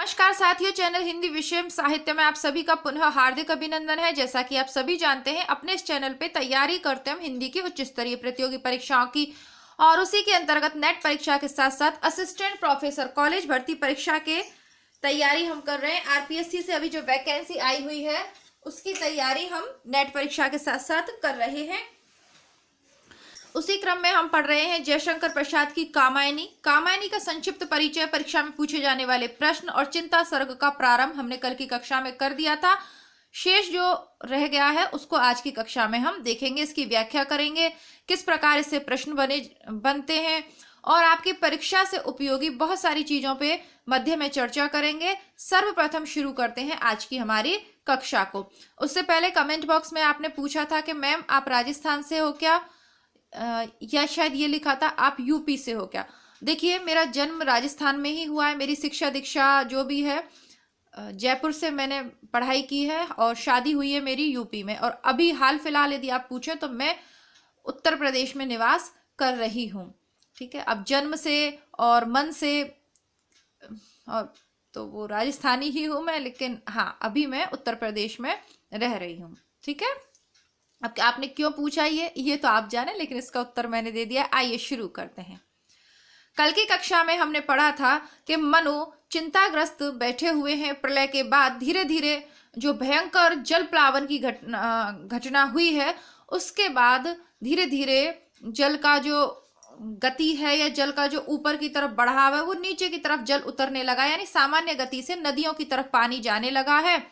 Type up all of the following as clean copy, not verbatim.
नमस्कार साथियों, चैनल हिंदी विषय साहित्य में आप सभी का पुनः हार्दिक अभिनंदन है। जैसा कि आप सभी जानते हैं, अपने इस चैनल पे तैयारी करते हैं हम हिंदी की उच्च स्तरीय प्रतियोगी परीक्षाओं की, और उसी के अंतर्गत नेट परीक्षा के साथ साथ असिस्टेंट प्रोफेसर कॉलेज भर्ती परीक्षा के तैयारी हम कर रहे हैं। आरपीएससी से अभी जो वैकेंसी आई हुई है उसकी तैयारी हम नेट परीक्षा के साथ साथ कर रहे हैं। उसी क्रम में हम पढ़ रहे हैं जयशंकर प्रसाद की कामायनी। कामायनी का संक्षिप्त परिचय, परीक्षा में पूछे जाने वाले प्रश्न और चिंता सर्ग का प्रारंभ हमने कल की कक्षा में कर दिया था। शेष जो रह गया है उसको आज की कक्षा में हम देखेंगे, इसकी व्याख्या करेंगे, किस प्रकार इससे प्रश्न बनते हैं और आपकी परीक्षा से उपयोगी बहुत सारी चीजों पे मध्य में चर्चा करेंगे। सर्वप्रथम शुरू करते हैं आज की हमारी कक्षा को। उससे पहले कमेंट बॉक्स में आपने पूछा था कि मैम आप राजस्थान से हो क्या, या शायद ये लिखा था आप यूपी से हो क्या। देखिए, मेरा जन्म राजस्थान में ही हुआ है। मेरी शिक्षा दीक्षा जो भी है जयपुर से मैंने पढ़ाई की है और शादी हुई है मेरी यूपी में। और अभी हाल फिलहाल यदि आप पूछे तो मैं उत्तर प्रदेश में निवास कर रही हूँ। ठीक है, अब जन्म से और मन से और तो वो राजस्थानी ही हूँ मैं, लेकिन हाँ अभी मैं उत्तर प्रदेश में रह रही हूँ। ठीक है, अब आपने क्यों पूछा ये तो आप जाने, लेकिन इसका उत्तर मैंने दे दिया। आइए शुरू करते हैं। कल की कक्षा में हमने पढ़ा था कि मनु चिंताग्रस्त बैठे हुए हैं। प्रलय के बाद धीरे धीरे जो भयंकर जल प्लावन की घटना हुई है, उसके बाद धीरे धीरे जल का जो गति है या जल का जो ऊपर की तरफ बढ़ाव है वो नीचे की तरफ जल उतरने लगा, यानी सामान्य गति से नदियों की तरफ पानी जाने लगा है।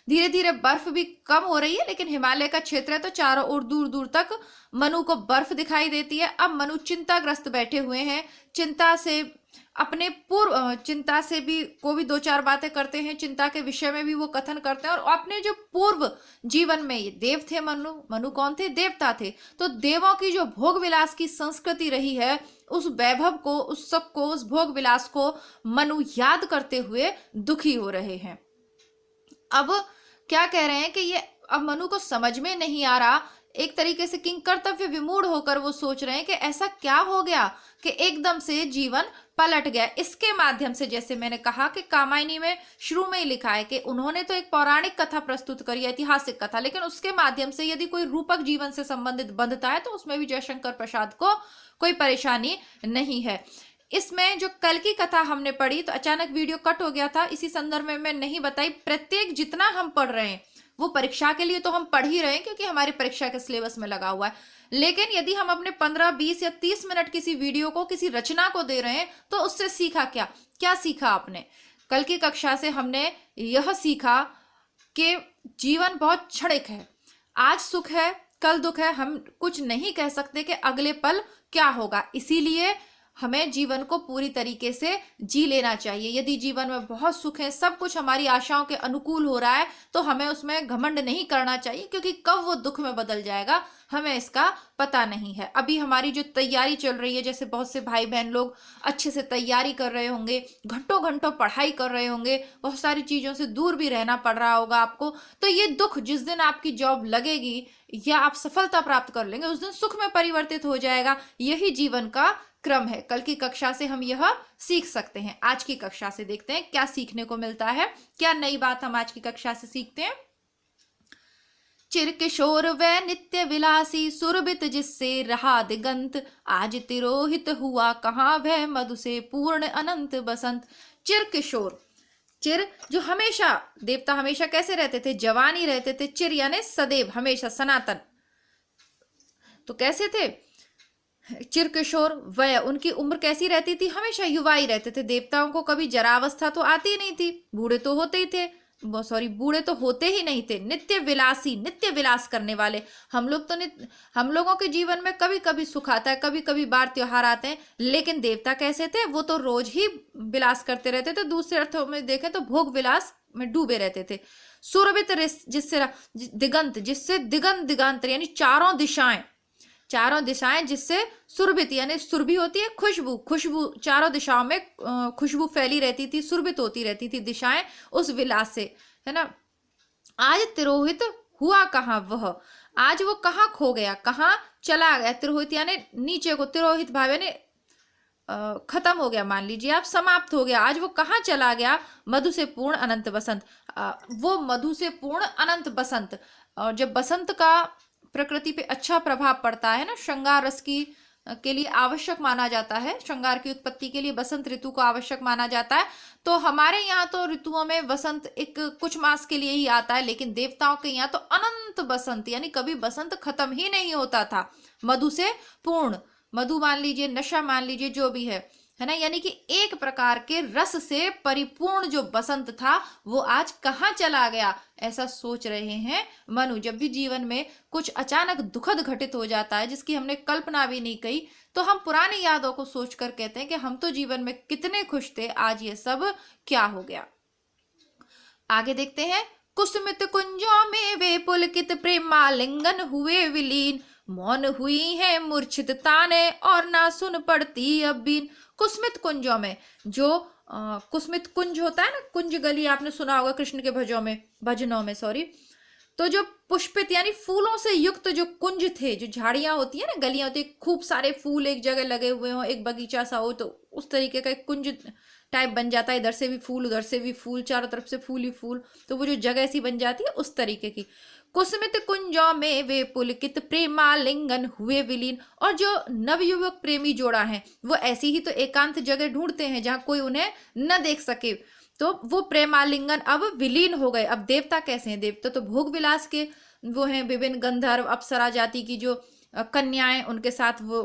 धीरे धीरे बर्फ भी कम हो रही है, लेकिन हिमालय का क्षेत्र है तो चारों ओर दूर दूर तक मनु को बर्फ दिखाई देती है। अब मनु चिंताग्रस्त बैठे हुए हैं। चिंता से भी को भी दो चार बातें करते हैं, चिंता के विषय में भी वो कथन करते हैं। और अपने जो पूर्व जीवन में ये देव थे, मनु कौन थे? देवता थे। तो देवों की जो भोग विलास की संस्कृति रही है, उस वैभव को, उस सब को, उस भोग विलास को मनु याद करते हुए दुखी हो रहे हैं। अब क्या कह रहे हैं कि ये अब मनु को समझ में नहीं आ रहा। एक तरीके से किंग कर्तव्य विमूढ़ होकर वो सोच रहे हैं कि ऐसा क्या हो गया कि एकदम से जीवन पलट गया। इसके माध्यम से, जैसे मैंने कहा कि कामायनी में शुरू में ही लिखा है कि उन्होंने तो एक पौराणिक कथा प्रस्तुत करी, ऐतिहासिक कथा, लेकिन उसके माध्यम से यदि कोई रूपक जीवन से संबंधित बंधता है तो उसमें भी जयशंकर प्रसाद को कोई परेशानी नहीं है। इसमें जो कल की कथा हमने पढ़ी तो अचानक वीडियो कट हो गया था, इसी संदर्भ में मैं नहीं बताई। प्रत्येक जितना हम पढ़ रहे हैं वो परीक्षा के लिए तो हम पढ़ ही रहे हैं, क्योंकि हमारी परीक्षा के सिलेबस में लगा हुआ है। लेकिन यदि हम अपने 15, 20 या 30 मिनट किसी वीडियो को, किसी रचना को दे रहे हैं तो उससे सीखा क्या सीखा आपने? कल की कक्षा से हमने यह सीखा कि जीवन बहुत क्षणिक है। आज सुख है, कल दुख है। हम कुछ नहीं कह सकते कि अगले पल क्या होगा। इसीलिए हमें जीवन को पूरी तरीके से जी लेना चाहिए। यदि जीवन में बहुत सुख है, सब कुछ हमारी आशाओं के अनुकूल हो रहा है, तो हमें उसमें घमंड नहीं करना चाहिए, क्योंकि कब वो दुख में बदल जाएगा हमें इसका पता नहीं है। अभी हमारी जो तैयारी चल रही है, जैसे बहुत से भाई बहन लोग अच्छे से तैयारी कर रहे होंगे, घंटों घंटों पढ़ाई कर रहे होंगे, बहुत सारी चीजों से दूर भी रहना पड़ रहा होगा आपको। तो ये दुख जिस दिन आपकी जॉब लगेगी या आप सफलता प्राप्त कर लेंगे, उस दिन सुख में परिवर्तित हो जाएगा। यही जीवन का क्रम है। कल की कक्षा से हम यह सीख सकते हैं। आज की कक्षा से देखते हैं क्या सीखने को मिलता है, क्या नई बात हम आज की कक्षा से सीखते हैं। चिर किशोर व नित्य विलासी, सुरभित जिससे रहा दिगंत, आज तिरोहित हुआ कहाँ वह मधु से पूर्ण अनंत बसंत। चिर किशोर, चिर जो हमेशा, देवता हमेशा कैसे रहते थे? जवान ही रहते थे। चिर यानी सदैव, हमेशा, सनातन। तो कैसे थे? चिर किशोर वय, उनकी उम्र कैसी रहती थी? हमेशा युवा ही रहते थे। देवताओं को कभी जरावस्था तो आती ही नहीं थी। बूढ़े तो होते ही थे, बूढ़े तो होते ही नहीं थे। नित्य विलासी, नित्य विलास करने वाले। हम लोगों के जीवन में कभी कभी सुख आता है, कभी कभी बार त्योहार आते हैं, लेकिन देवता कैसे थे? वो तो रोज ही विलास करते रहते थे। दूसरे अर्थों में देखें तो भोग विलास में डूबे रहते थे। सुरभित जिससे दिगंत, जिससे दिगंत दिगांतर यानी चारों दिशाएं जिससे सुरभित यानी सुरभि होती है खुशबू, चारों दिशाओं में खुशबू फैली रहती थी, सुरभित होती रहती थी दिशाएं उस विलास से, है ना। आज तिरोहित हुआ कहाँ वह, आज वो कहाँ खो गया, कहाँ चला गया। तिरोहित यानी नीचे को, तिरोहित भाव यानी खत्म हो गया, मान लीजिए आप, समाप्त हो गया, आज वो कहाँ चला गया? मधु से पूर्ण अनंत बसंत। वो मधु से पूर्ण अनंत बसंत। और जब बसंत का प्रकृति पे अच्छा प्रभाव पड़ता है ना, श्रृंगार रस की के लिए आवश्यक माना जाता है, श्रृंगार की उत्पत्ति के लिए बसंत ऋतु को आवश्यक माना जाता है। तो हमारे यहाँ तो ऋतुओं में बसंत एक कुछ मास के लिए ही आता है, लेकिन देवताओं के यहाँ तो अनंत बसंत, यानी कभी बसंत खत्म ही नहीं होता था। मधु से पूर्ण, मधु मान लीजिए, नशा मान लीजिए, जो भी है ना, यानी कि एक प्रकार के रस से परिपूर्ण जो बसंत था वो आज कहाँ चला गया, ऐसा सोच रहे हैं मनु। जब भी जीवन में कुछ अचानक दुखद घटित हो जाता है जिसकी हमने कल्पना भी नहीं की, तो हम पुरानी यादों को सोचकर कहते हैं कि हम तो जीवन में कितने खुश थे, आज ये सब क्या हो गया। आगे देखते हैं। कुसुमित कुंजों में वे पुलकित प्रेमालिंगन हुए विलीन, मौन हुई है मूर्छित ताने और ना सुन पड़ती अब बीन। कुसुमित कुंजों में, जो कुसुमित कुंज होता है ना, कुंज गली आपने सुना होगा कृष्ण के भजनों में सॉरी। तो जो पुष्पित यानी फूलों से युक्त जो कुंज थे, जो झाड़ियां होती है ना, गलियां होती है, खूब सारे फूल एक जगह लगे हुए हो, एक बगीचा सा हो, तो उस तरीके का एक कुंज टाइप बन जाता है। इधर से भी फूल, उधर से भी फूल, चारों तरफ से फूल ही फूल, तो वो जो जगह ऐसी बन जाती है उस तरीके की। कुसुमित कुंजों में वे पुलकित प्रेमालिंगन हुए विलीन। और जो नवयुवक प्रेमी जोड़ा है वो ऐसी ही तो एकांत जगह ढूंढते हैं जहां कोई उन्हें न देख सके, तो वो प्रेमालिंगन अब विलीन हो गए। अब देवता कैसे हैं? देवता तो भोग विलास के वो हैं, विभिन्न गंधर्व अप्सरा जाति की जो कन्याएं, उनके साथ वो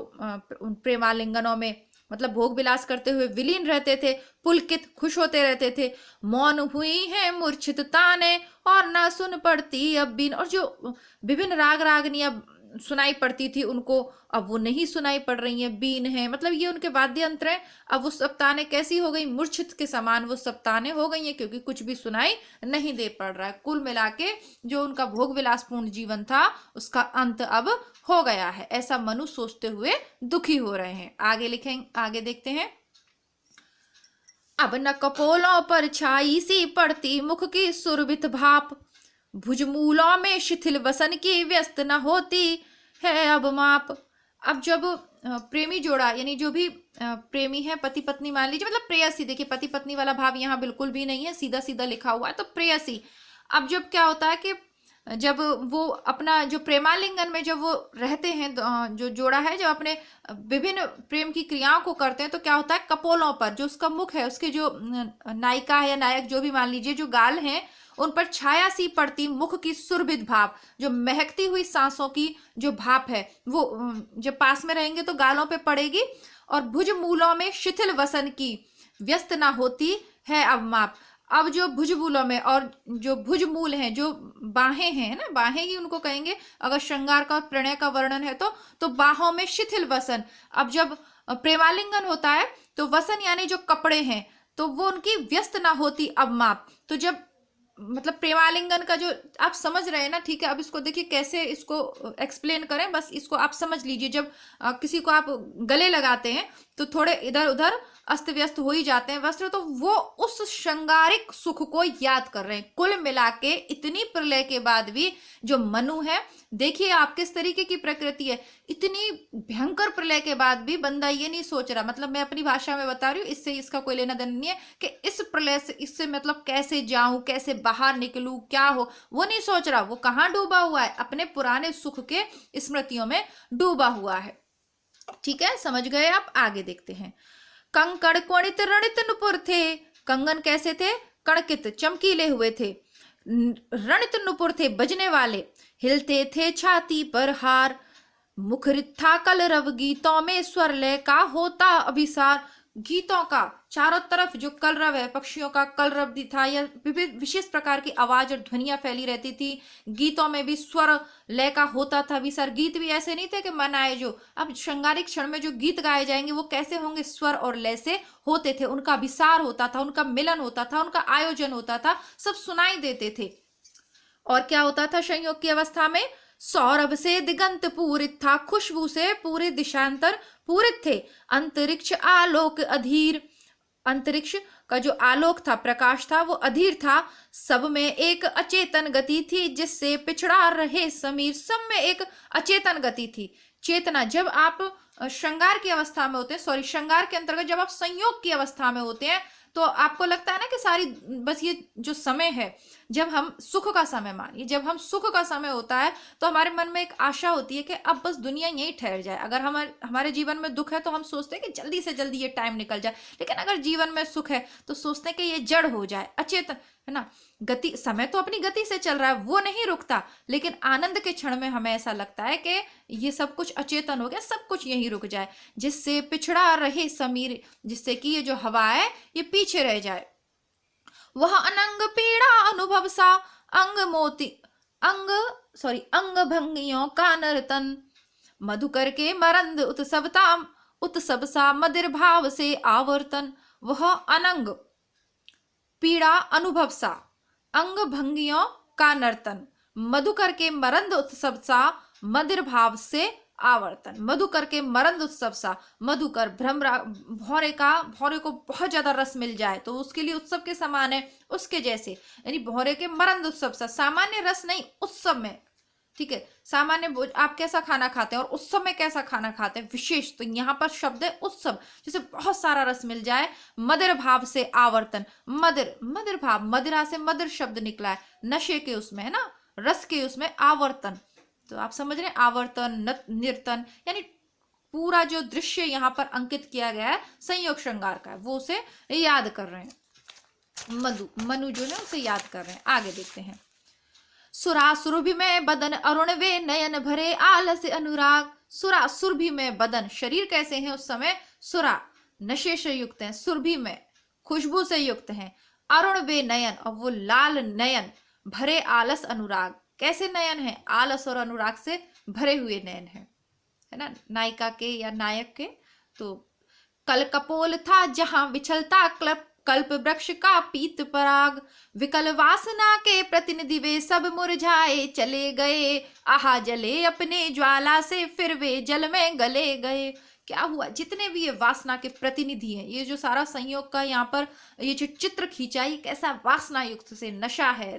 उन प्रेमालिंगनों में मतलब भोग विलास करते हुए विलीन रहते थे, पुलकित खुश होते रहते थे। मौन हुई है मूर्छित ताने और ना सुन पड़ती अब बीन। और जो विभिन्न राग रागनियां सुनाई पड़ती थी उनको, अब वो नहीं सुनाई पड़ रही हैं, बीन है मतलब ये उनके वाद्य यंत्र हैं। अब वो सब ताने कैसी हो गई? मूर्छित के समान वो सब ताने हो गई हैं, क्योंकि कुछ भी सुनाई नहीं दे पड़ रहा है। कुल मिला के जो उनका भोग विलासपूर्ण जीवन था उसका अंत अब हो गया है, ऐसा मनु सोचते हुए दुखी हो रहे हैं। आगे लिखेंगे, आगे देखते हैं। अब न कपोलों पर छाई सी पड़ती मुख की सुरभित भाप, भुजमूलों में शिथिल वसन की व्यस्त न होती है अब माप। अब जब प्रेमी जोड़ा यानी जो भी प्रेमी है, पति पत्नी मान लीजिए, मतलब प्रेयसी, देखिए पति पत्नी वाला भाव यहाँ बिल्कुल भी नहीं है, सीधा सीधा लिखा हुआ है, तो प्रेयसी। अब जब क्या होता है कि जब वो अपना जो प्रेमालिंगन में जब वो रहते हैं, जो जोड़ा है जब अपने विभिन्न प्रेम की क्रियाओं को करते हैं, तो क्या होता है, कपोलों पर जो उसका मुख है, उसके जो नायिका है या नायक जो भी मान लीजिए, जो गाल हैं उन पर छाया सी पड़ती मुख की सुरभित भाप, जो महकती हुई सांसों की जो भाप है वो जब पास में रहेंगे तो गालों पे पड़ेगी। और भुज मूलों में शिथिल वसन की व्यस्त ना होती है अब माप। अब जो भुजमूलों में और जो भुजमूल हैं, जो बाहें हैं ना, बाहें ही उनको कहेंगे अगर श्रृंगार का प्रणय का वर्णन है तो बाहों में शिथिल वसन। अब जब प्रेमालिंगन होता है तो वसन यानी जो कपड़े हैं तो वो उनकी व्यस्त ना होती अब माप। तो जब मतलब प्रेमालिंगन का जो आप समझ रहे हैं ना, ठीक है। अब इसको देखिए कैसे इसको एक्सप्लेन करें, बस इसको आप समझ लीजिए। जब किसी को आप गले लगाते हैं तो थोड़े इधर उधर अस्त व्यस्त हो ही जाते हैं वस्त्र, तो वो उस श्रृंगारिक सुख को याद कर रहे हैं। कुल मिला के इतनी प्रलय के बाद भी जो मनु है, देखिए आप किस तरीके की प्रकृति है, इतनी भयंकर प्रलय के बाद भी बंदा ये नहीं सोच रहा, मतलब मैं अपनी भाषा में बता रही हूँ, इससे इसका कोई लेना देना नहीं है कि इस प्रलय से इससे मतलब कैसे जाऊं, कैसे बाहर निकलूं, क्या हो, वो नहीं सोच रहा। वो कहाँ डूबा हुआ है? अपने पुराने सुख के स्मृतियों में डूबा हुआ है। ठीक है, समझ गए आप? आगे देखते हैं। कंकड़ क्वणित रणित नुपुर थे। कंगन कैसे थे? कणकित चमकीले हुए थे। रणित नुपुर थे, बजने वाले, हिलते थे छाती पर हार। मुखरित था कलरव, गीतों में स्वर लय का होता अभिसार। गीतों का चारों तरफ जो कलरव है, पक्षियों का कलरव भी था, या विभिन्न विशेष प्रकार की आवाज और ध्वनियां फैली रहती थी। गीतों में भी स्वर लय का होता था अभिसार। गीत भी ऐसे नहीं थे कि मन आए, जो अब श्रृंगारिक क्षण में जो गीत गाए जाएंगे वो कैसे होंगे? स्वर और लय से होते थे, उनका अभिसार होता था, उनका मिलन होता था, उनका आयोजन होता था, सब सुनाई देते थे। और क्या होता था संयोग की अवस्था में? सौरभ से दिगंत पूरित था, खुशबू से पूरे दिशांतर पूरित थे। अंतरिक्ष आलोक अधीर, अंतरिक्ष का जो आलोक था, प्रकाश था, वो अधीर था। सब में एक अचेतन गति थी जिससे पिछड़ा रहे समीर। सब में एक अचेतन गति थी, चेतना, जब आप श्रृंगार की अवस्था में होते हैं, सॉरी श्रृंगार के अंतर्गत जब आप संयोग की अवस्था में होते हैं, तो आपको लगता है ना कि सारी, बस ये जो समय है, जब हम सुख का समय, मानिए जब हम सुख का समय होता है तो हमारे मन में एक आशा होती है कि अब बस दुनिया यहीं ठहर जाए। अगर हमारे जीवन में दुख है तो हम सोचते हैं कि जल्दी से जल्दी ये टाइम निकल जाए, लेकिन अगर जीवन में सुख है तो सोचते हैं कि ये जड़ हो जाए, अचेतन है ना। गति, समय तो अपनी गति से चल रहा है, वो नहीं रुकता, लेकिन आनंद के क्षण में हमें ऐसा लगता है कि ये सब कुछ अचेतन हो गया, सब कुछ यहीं रुक जाए, जिससे पिछड़ा रहे समीर, जिससे कि ये जो हवा है ये पीछे रह जाए। वह अनंग पीड़ा अनुभव सा, अंग मोती अंग भंगियों का नर्तन, मधुकर के मरंद उत्सव सा मदिर भाव से आवर्तन। वह अनंग पीड़ा अनुभव सा, अंग भंगियों का नर्तन, मधुकर के मरंद उत्सव सा मदिर भाव से आवर्तन। मधुकर के मरंद उत्सव सा, मधुकर भौरे को बहुत ज्यादा रस मिल जाए तो उसके लिए उत्सव के समान है, उसके जैसे, यानी भौरे के मरंद उत्सव सा, सामान्य रस नहीं, उत्सव में, ठीक है। सामान्य आप कैसा खाना खाते हैं और उत्सव में कैसा खाना खाते हैं, विशेष, तो यहाँ पर शब्द है उत्सव, जैसे बहुत सारा रस मिल जाए। मदिर भाव से आवर्तन, मदिर भाव, मदिरा से मदिर शब्द निकला है, नशे के उसमें है ना, रस के उसमें, आवर्तन, तो आप समझ रहे हैं, आवर्तन निर्तन, यानी पूरा जो दृश्य यहाँ पर अंकित किया गया है संयोग श्रृंगार का, वो उसे याद कर रहे हैं। मनु जो है उसे याद कर रहे हैं। आगे देखते हैं। सुरा सुरभि में बदन अरुण वे नयन भरे आलस अनुराग। सुरा सुरभि में बदन, शरीर कैसे हैं उस समय, सुरा नशे से युक्त हैं, सुरभि में खुशबू से युक्त हैं, अरुण वे नयन, और वो लाल नयन, भरे आलस अनुराग, कैसे नयन है, आलस और अनुराग से भरे हुए नयन है ना, नायिका के या नायक के। तो कल कपोल था जहां विछलता कल्प वृक्ष का पीत पराग, विकल वासना के प्रतिनिधि वे सब मुरझाए चले गए, आहा जले अपने ज्वाला से फिर वे जल में गले गए। क्या हुआ, जितने भी ये वासना के प्रतिनिधि हैं, ये जो सारा संयोग का यहाँ पर ये जो चित्र खींचा, ये कैसा वासना युक्त से नशा है,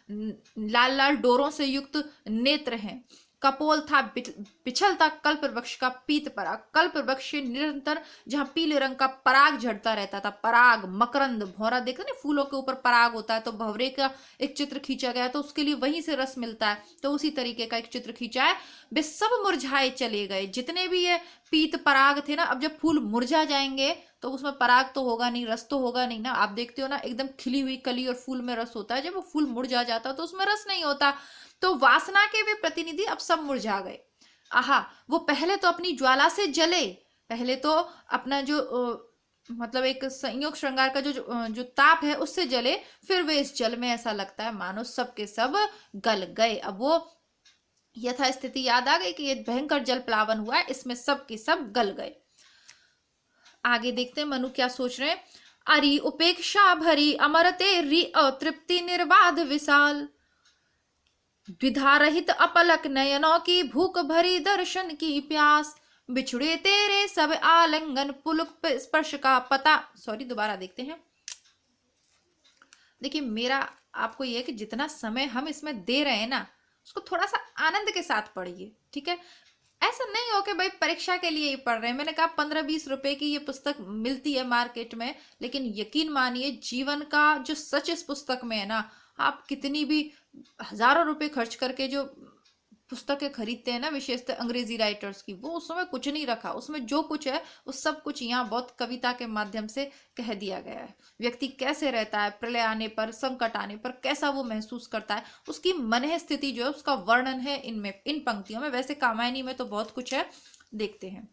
लाल लाल डोरों से युक्त नेत्र हैं। कपोल था पिछलता कल्प वृक्ष का पीत पराग, कल्प वृक्ष निरंतर जहां पीले रंग का पराग झड़ता रहता था, पराग मकरंद, भौरा देखते ना फूलों के ऊपर पराग होता है, तो भंवरे का एक चित्र खींचा गया तो उसके लिए वहीं से रस मिलता है, तो उसी तरीके का एक चित्र खींचा है। वे सब मुरझाए चले गए, जितने भी ये पीत पराग थे ना, अब जब फूल मुरझा जाएंगे तो उसमें पराग तो होगा नहीं, रस तो होगा नहीं ना। आप देखते हो ना, एकदम खिली हुई कली और फूल में रस होता है, जब वो फूल मुरझा जाता है तो उसमें रस नहीं होता। तो वासना के वे प्रतिनिधि अब सब मुरझा गए। आहा, वो पहले तो अपनी ज्वाला से जले, पहले तो अपना जो मतलब एक संयोग श्रृंगार का जो ताप है उससे जले, फिर वे इस जल में ऐसा लगता है मानो सब के सब गल गए। अब वो यथा स्थिति याद आ गई कि ये भयंकर जल प्लावन हुआ है, इसमें सब के सब गल गए। आगे देखते हैं मनु क्या सोच रहे हैं। अरि उपेक्षा भरी अमरते रि अतृप्ति निर्बाध विशाल, द्विधा रहित अपलक नयनों की भूख भरी दर्शन की प्यास, बिछुड़े तेरे सब आलिंगन पुलक स्पर्श का पता। सॉरी, दोबारा देखते हैं। देखिए, मेरा आपको यह है कि जितना समय हम इसमें दे रहे हैं ना, उसको थोड़ा सा आनंद के साथ पढ़िए, ठीक है। ऐसा नहीं हो कि भाई परीक्षा के लिए ही पढ़ रहे हैं। मैंने कहा 15-20 रुपए की ये पुस्तक मिलती है मार्केट में, लेकिन यकीन मानिए जीवन का जो सच इस पुस्तक में है ना, आप कितनी भी हजारों रुपए खर्च करके जो पुस्तकें खरीदते हैं ना, विशेषतः अंग्रेजी राइटर्स की, वो उसमें कुछ नहीं रखा। उसमें जो कुछ है वो सब कुछ यहाँ बहुत कविता के माध्यम से कह दिया गया है। व्यक्ति कैसे रहता है, प्रलय आने पर, संकट आने पर कैसा वो महसूस करता है, उसकी मन स्थिति जो है उसका वर्णन है इनमें, इन पंक्तियों में। वैसे कामायनी में तो बहुत कुछ है, देखते हैं।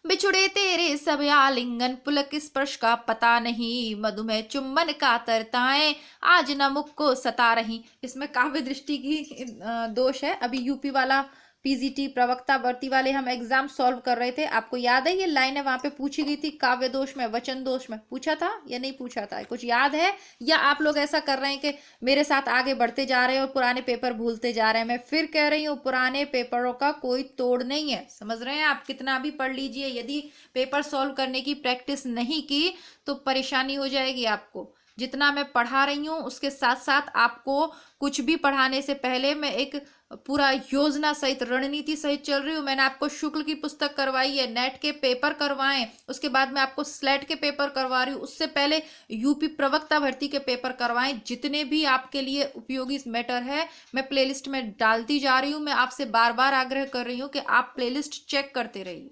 बिछुड़े तेरे सब आलिंगन पुलक स्पर्श का पता नहीं, मधुमेह चुम्बन का तरताएं आज न मुख को सता रही। इसमें काव्य दृष्टि की दोष है। अभी यूपी वाला पीजीटी प्रवक्ता वर्ती वाले हम एग्जाम सॉल्व कर रहे थे, आपको याद है ये लाइन है, वहां पे पूछी गई थी काव्य दोष में, वचन दोष में पूछा था या नहीं पूछा था, कुछ याद है? या आप लोग ऐसा कर रहे हैं कि मेरे साथ आगे बढ़ते जा रहे हैं और पुराने पेपर भूलते जा रहे हैं? मैं फिर कह रही हूँ, पुराने पेपरों का कोई तोड़ नहीं है, समझ रहे हैं आप? कितना भी पढ़ लीजिए, यदि पेपर सॉल्व करने की प्रैक्टिस नहीं की तो परेशानी हो जाएगी आपको। जितना मैं पढ़ा रही हूँ उसके साथ साथ आपको कुछ भी पढ़ाने से पहले मैं एक पूरा योजना सहित, रणनीति सहित चल रही हूँ। मैंने आपको शुक्ल की पुस्तक करवाई है, नेट के पेपर करवाएं, उसके बाद मैं आपको स्लेट के पेपर करवा रही हूँ, उससे पहले यूपी प्रवक्ता भर्ती के पेपर करवाएं। जितने भी आपके लिए उपयोगी मैटर है मैं प्लेलिस्ट में डालती जा रही हूँ। मैं आपसे बार बार आग्रह कर रही हूँ कि आप प्लेलिस्ट चेक करते रहिए,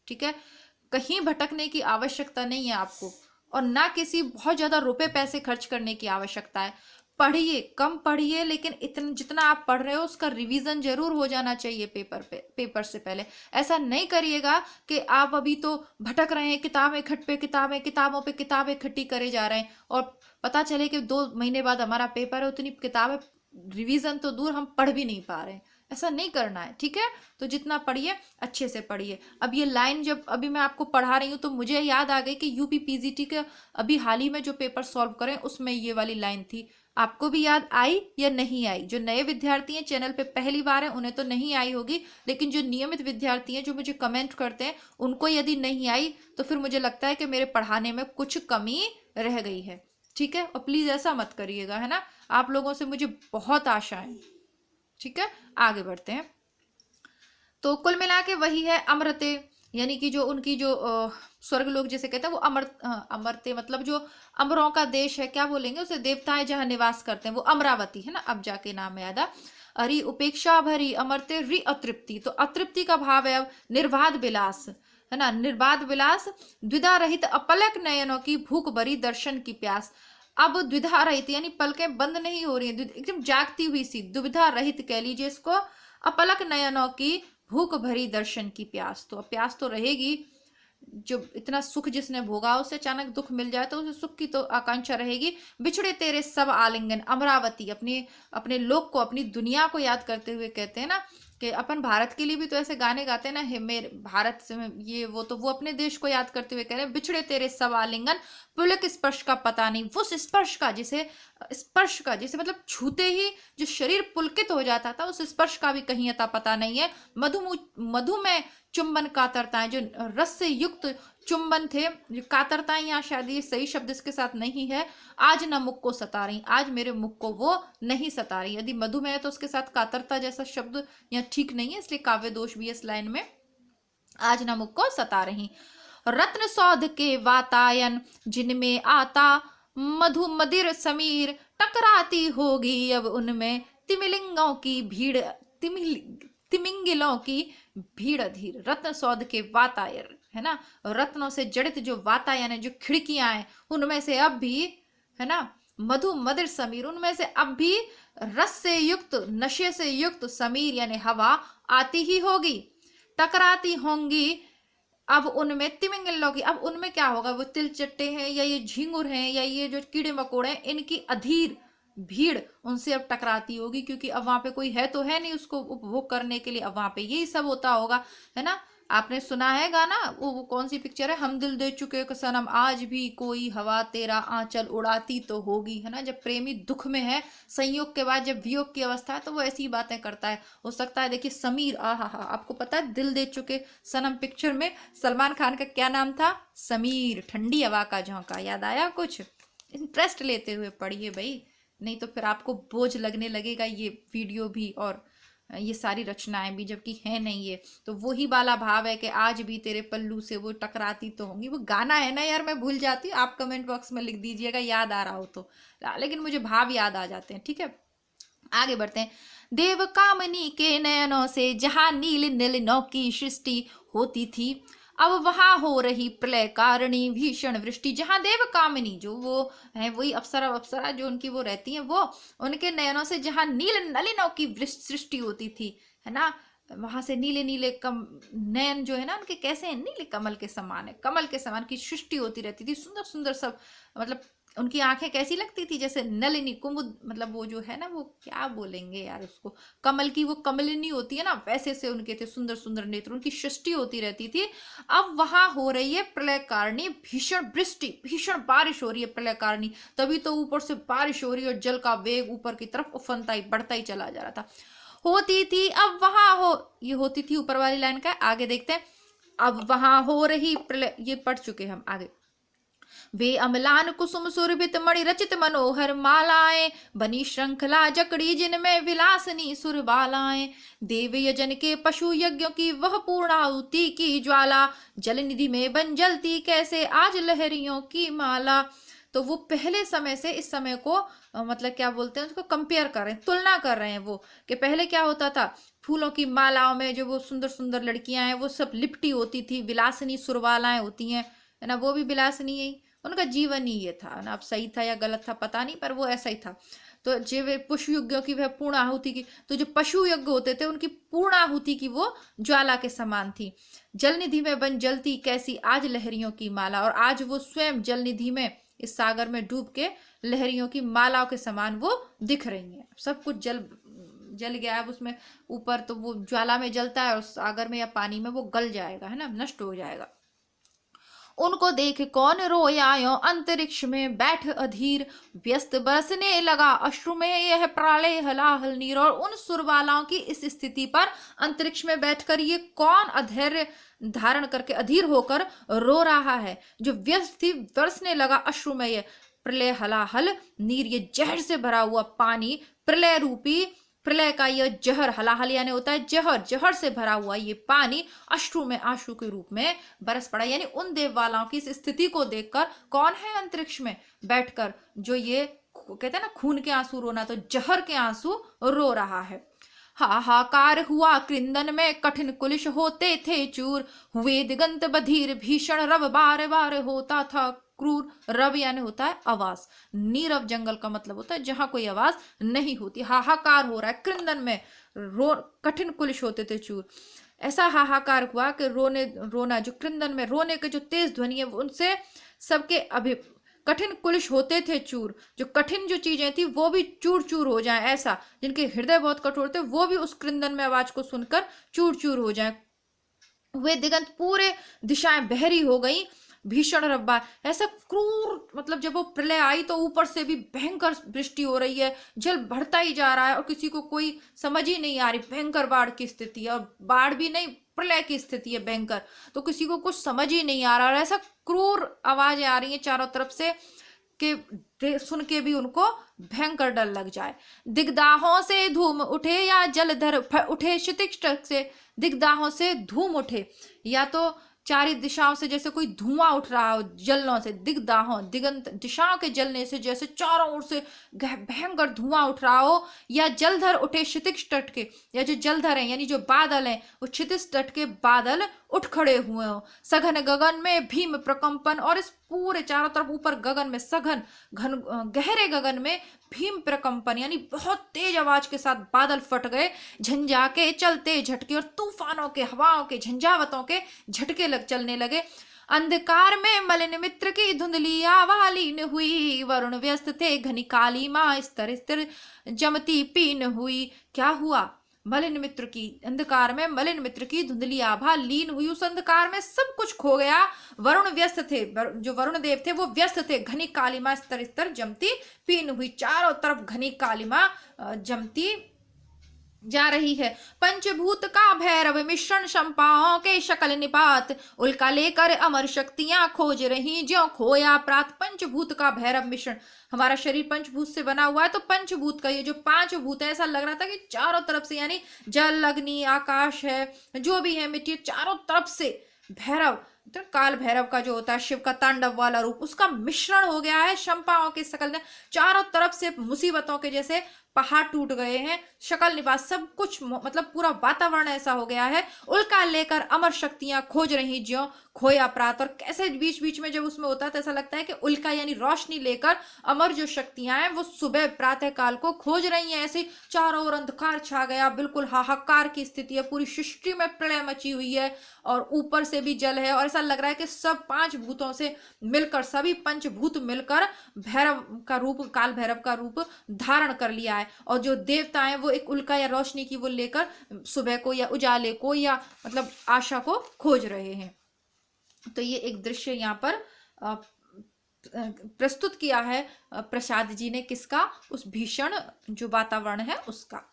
ठीक है। कहीं भटकने की आवश्यकता नहीं है आपको, और ना किसी बहुत ज्यादा रुपए पैसे खर्च करने की आवश्यकता है। पढ़िए, कम पढ़िए, लेकिन इतना जितना आप पढ़ रहे हो उसका रिवीजन जरूर हो जाना चाहिए पेपर से पहले। ऐसा नहीं करिएगा कि आप अभी तो भटक रहे हैं, किताबें खट पे किताबें, किताबों पे किताबें इकट्ठी करे जा रहे हैं, और पता चले कि 2 महीने बाद हमारा पेपर है, उतनी किताबें रिवीजन तो दूर हम पढ़ भी नहीं पा रहे हैं। ऐसा नहीं करना है, ठीक है। तो जितना पढ़िए अच्छे से पढ़िए। अब ये लाइन जब अभी मैं आपको पढ़ा रही हूँ तो मुझे याद आ गई कि यूपी पीजीटी के अभी हाल ही में जो पेपर सॉल्व करें उसमें ये वाली लाइन थी। आपको भी याद आई या नहीं आई? जो नए विद्यार्थी हैं, चैनल पे पहली बार है, उन्हें तो नहीं आई होगी, लेकिन जो नियमित विद्यार्थी हैं जो मुझे कमेंट करते हैं उनको यदि नहीं आई तो फिर मुझे लगता है कि मेरे पढ़ाने में कुछ कमी रह गई है, ठीक है। और प्लीज ऐसा मत करिएगा, है ना। आप लोगों से मुझे बहुत आशा है, ठीक है। आगे बढ़ते हैं। तो कुल मिला के वही है अमरते, यानी कि जो उनकी जो स्वर्ग लोग जैसे कहते हैं वो अमरते मतलब जो अमरों का देश है, क्या बोलेंगे उसे, देवताएं जहां निवास करते हैं, वो अमरावती है ना। अब जाके नाम याद आ। अरि उपेक्षा भरी अमरते रि अतृप्ति, तो अतृप्ति का भाव है अब निर्बाध विलास, है ना। निर्बाध विलास, द्विधा रहित अपलक नयनों की भूख भरी दर्शन की प्यास। अब द्विधा रहित यानी पलकें बंद नहीं हो रही है, एकदम जागती हुई सी, दुविधा रहित कह लीजिए इसको, अपलक नयनों की भूख भरी दर्शन की प्यास। तो प्यास तो रहेगी, जो इतना सुख जिसने भोगा उसे अचानक दुख मिल जाए तो उसे सुख की तो आकांक्षा रहेगी। बिछड़े तेरे सब आलिंगन, अमरावती अपने अपने लोक को, अपनी दुनिया को याद करते हुए कहते हैं ना कि अपन भारत के लिए भी तो ऐसे गाने गाते हैं ना, हे मेरे भारत से ये वो, तो वो अपने देश को याद करते हुए कह रहे हैं बिछड़े तेरे सब आलिंगन, पुलक स्पर्श का पता नहीं। वो स्पर्श का जिसे मतलब छूते ही जो शरीर पुलकित हो जाता था, उस स्पर्श का भी कहीं अता पता नहीं है। मधु में चुंबन कातरताएं, जो रस से युक्त चुंबन थे, जो कातरताएं, यहाँ शायद ये सही शब्द इसके साथ नहीं है। आज न मुख को सता रही, आज मेरे मुख को वो नहीं सता रही। यदि मधुमेह है तो उसके साथ कातरता जैसा शब्द यहाँ ठीक नहीं है, इसलिए काव्य दोष भी है इस लाइन में। आज न मुख को सता रही। रत्न सौध के वातायन जिनमें आता, मधु मदिर समीर टकराती होगी अब उनमें, तिमिलिंगों की भीड़, तिमिंगिलों की भीड़ अधीर। रत्न सौध के वातायन, है ना, रत्नों से जड़ित जो वातायन है, जो खिड़कियां हैं, उनमें से अब भी, है ना, मधु मदिर समीर, उनमें से अब भी रस से युक्त, नशे से युक्त समीर यानी हवा आती ही होगी, टकराती होंगी अब उनमें तिमिंगलों की। अब उनमें क्या होगा, वो तिलचट्टे हैं या ये झींगुर हैं या ये जो कीड़े मकोड़े हैं, इनकी अधीर भीड़ उनसे अब टकराती होगी, क्योंकि अब वहां पे कोई है तो है नहीं उसको उपभोग करने के लिए, अब वहां पे यही सब होता होगा, है ना। आपने सुना है गाना, वो कौन सी पिक्चर है, हम दिल दे चुके सनम, आज भी कोई हवा तेरा आंचल उड़ाती तो होगी, है ना। जब प्रेमी दुख में है, संयोग के बाद जब वियोग की अवस्था है, तो वो ऐसी बातें करता है। हो सकता है, देखिए समीर, आपको पता है दिल दे चुके सनम पिक्चर में सलमान खान का क्या नाम था, समीर, ठंडी हवा का झोंका। याद आया कुछ? इंटरेस्ट लेते हुए पढ़िए भाई, नहीं तो फिर आपको बोझ लगने लगेगा ये वीडियो भी और ये सारी रचनाएं भी, जबकि है नहीं ये। तो वही वाला भाव है कि आज भी तेरे पल्लू से वो टकराती तो होंगी। वो गाना है ना यार, मैं भूल जाती हूँ, आप कमेंट बॉक्स में लिख दीजिएगा याद आ रहा हो तो, लेकिन मुझे भाव याद आ जाते हैं, ठीक है। आगे बढ़ते हैं। देव कामनी के नयनों से जहां नील नीलनों की सृष्टि होती थी, अब वहां हो रही प्रलय कारिणी भीषण वृष्टि। जहां देव कामिनी, जो वो है वही अप्सरा जो उनकी वो रहती है, वो उनके नयनों से जहां नील नलिनों की सृष्टि होती थी, है ना, वहां से नीले नीले नयन जो है ना उनके कैसे हैं, नीले कमल के समान है, कमल के समान की सृष्टि होती रहती थी, सुंदर सुंदर सब, मतलब उनकी आंखें कैसी लगती थी, जैसे नलिनी कुमुद, मतलब वो जो है ना, वो क्या बोलेंगे यार उसको, कमल की वो कमलिनी होती है ना, वैसे से उनके थे सुंदर सुंदर नेत्र, उनकी सृष्टि होती रहती थी। अब वहां हो रही है प्रलय कारिणी भीषण वृष्टि, भीषण बारिश हो रही है प्रलय कारिणी, तभी तो ऊपर से बारिश हो रही है और जल का वेग ऊपर की तरफ उफनता ही बढ़ता ही चला जा रहा था। होती थी, अब वहां हो, ये होती थी ऊपर वाली लाइन का, आगे देखते हैं। अब वहां हो रही प्रलय, ये पढ़ चुके हम, आगे वे अम्लान कुसुम सुरभित मणि रचित मनोहर मालाएं, बनी श्रृंखला जकड़ी जिनमें विलासनी सुरबालाएं। देव यजन के पशु यज्ञों की वह पूर्णाहुति की ज्वाला, जल निधि में बन जलती कैसे आज लहरियों की माला। तो वो पहले समय से इस समय को मतलब क्या बोलते हैं उसको कंपेयर कर रहे हैं, तुलना कर रहे हैं वो, कि पहले क्या होता था, फूलों की मालाओं में जो वो सुंदर सुंदर लड़कियां हैं वो सब लिपटी होती थी, विलासनी सुरबालाएं होती हैं, है ना, वो भी विलासनी ही, उनका जीवन ही ये था ना। अब सही था या गलत था पता नहीं, पर वो ऐसा ही था। तो जो वे पशु यज्ञों की वह पूर्ण आहुति की, तो जो पशु यज्ञ होते थे उनकी पूर्ण आहुति की वो ज्वाला के समान थी। जल निधि में बन जलती कैसी आज लहरियों की माला, और आज वो स्वयं जल निधि में इस सागर में डूब के लहरियों की मालाओं के समान वो दिख रही हैं। सब कुछ जल गया है उसमें ऊपर, तो वो ज्वाला में जलता है और सागर में या पानी में वो गल जाएगा, है ना, नष्ट हो जाएगा। उनको देख कौन रोयायो अंतरिक्ष में बैठ अधीर, व्यस्त बरसने लगा अश्रु में यह प्रालय हलाहल नीर। और उन सुरबालाओं की इस स्थिति पर अंतरिक्ष में बैठकर ये कौन अधैर्य धारण करके अधीर होकर रो रहा है, जो व्यस्त थी, बरसने लगा अश्रु में यह प्रलय हलाहल नीर, ये जहर से भरा हुआ पानी, प्रलय रूपी प्रलय का यह जहर, हलाहल यानी होता है जहर, जहर से भरा हुआ ये पानी अश्रु में आंसू के रूप में बरस पड़ा। यानी उन देववालाओं की इस स्थिति को देखकर कौन है अंतरिक्ष में बैठकर जो ये कहते हैं ना खून के आंसू रोना, तो जहर के आंसू रो रहा है। हाहाकार हुआ कृंदन में कठिन कुलिश होते थे चूर, हुए दिगंत बधिर भीषण रव बार बार होता था क्रूर। रव यानी होता है आवाज, नीरव जंगल का मतलब होता है जहां कोई आवाज नहीं होती। हाहाकार हो रहा है कृंदन में, कठिन कुलिश होते थे चूर। ऐसा हाहाकार हुआ कि रोना जो कृंदन में रोने के जो तेज ध्वनि है उनसे सबके कठिन कुलिश होते थे चूर, जो कठिन जो चीजें थी वो भी चूर चूर हो जाएं, ऐसा जिनके हृदय बहुत कठोर थे वो भी उस कृंदन में आवाज को सुनकर चूर चूर हो जाएं। वे दिगंत पूरे दिशाएं बहरी हो गई, भीषण रब्बा, ऐसा क्रूर, मतलब जब वो प्रलय आई तो ऊपर से भी भयंकर वृष्टि हो रही है, जल बढ़ता ही जा रहा है और किसी को कोई समझ ही नहीं आ रही, भयंकर बाढ़ की स्थिति है, और बाढ़ भी नहीं प्रलय की स्थिति है भयंकर, तो किसी को कुछ समझ ही नहीं आ रहा, और ऐसा क्रूर आवाजें आ रही है चारों तरफ से कि सुन के भी उनको भयंकर डर लग जाए। दिग्दाहों से धूम उठे या जलधर उठे, क्षितिज से दिग्दाहों से धूम उठे, या तो चारी दिशाओं से जैसे कोई धुआं उठ रहा हो, जलनों से, दिग्दाहों दिगंत दिशाओं के जलने से जैसे चारों ओर से भयंकर धुआं उठ रहा हो, या जलधर उठे क्षितिज तट के, या जो जलधर है यानी जो बादल हैं वो क्षितिज तट के बादल उठ खड़े हुए हो। सघन गगन में भीम प्रकंपन, और इस पूरे चारों तरफ ऊपर गगन में सघन गहरे गगन में भीम प्रकंपन यानी बहुत तेज आवाज के साथ बादल फट गए, झंझा के चलते झटके और तूफानों के हवाओं के झंझावतों के झटके चलने लगे। अंधकार में मलिन मित्र की धुंधली आवालीन हुई, वरुण व्यस्त थे घनी काली माँ स्तर स्तर जमती पीन हुई। क्या हुआ? मलिन मित्र की, अंधकार में मलिन मित्र की धुंधली आभा लीन हुई, उस अंधकार में सब कुछ खो गया। वरुण व्यस्त थे, जो वरुण देव थे वो व्यस्त थे, घनी कालिमा स्तर स्तर जमती पीन हुई, चारों तरफ घनी कालिमा जमती जा रही है। पंचभूत का भैरव मिश्रण शंपाओं के शकल निपात, उल्का लेकर अमर शक्तियां खोज रही ज्यों खोया प्रात। पंचभूत का भैरव मिश्रण, हमारा शरीर पंचभूत से बना हुआ है, तो पंचभूत का ये जो पांच भूत है, ऐसा लग रहा था कि चारों तरफ से, यानी जल अग्नि आकाश है जो भी है मिट्टी, चारों तरफ से भैरव, तो काल भैरव का जो होता है शिव का तांडव वाला रूप, उसका मिश्रण हो गया है शंपाओं के शकल ने। चारों तरफ से मुसीबतों के जैसे पहाड़ टूट गए हैं, शकल निवास सब कुछ, मतलब पूरा वातावरण ऐसा हो गया है। उल्का लेकर अमर शक्तियां खोज रही ज्यों खोया प्रात, और कैसे बीच बीच में जब उसमें होता है तो ऐसा लगता है कि उल्का यानी रोशनी लेकर अमर जो शक्तियां हैं वो सुबह प्रातः काल को खोज रही हैं। ऐसे चारों ओर अंधकार छा गया, बिल्कुल हाहाकार की स्थिति है, पूरी सृष्टि में प्रलय मची हुई है, और ऊपर से भी जल है, और ऐसा लग रहा है कि सब पांच भूतों से मिलकर, सभी पंचभूत मिलकर भैरव का रूप, काल भैरव का रूप धारण कर लिया है। और जो देवता हैं वो एक उल्का या रोशनी की वो लेकर सुबह को या उजाले को या मतलब आशा को खोज रहे हैं। तो ये एक दृश्य यहाँ पर प्रस्तुत किया है प्रसाद जी ने, किसका? उस भीषण जो वातावरण है उसका।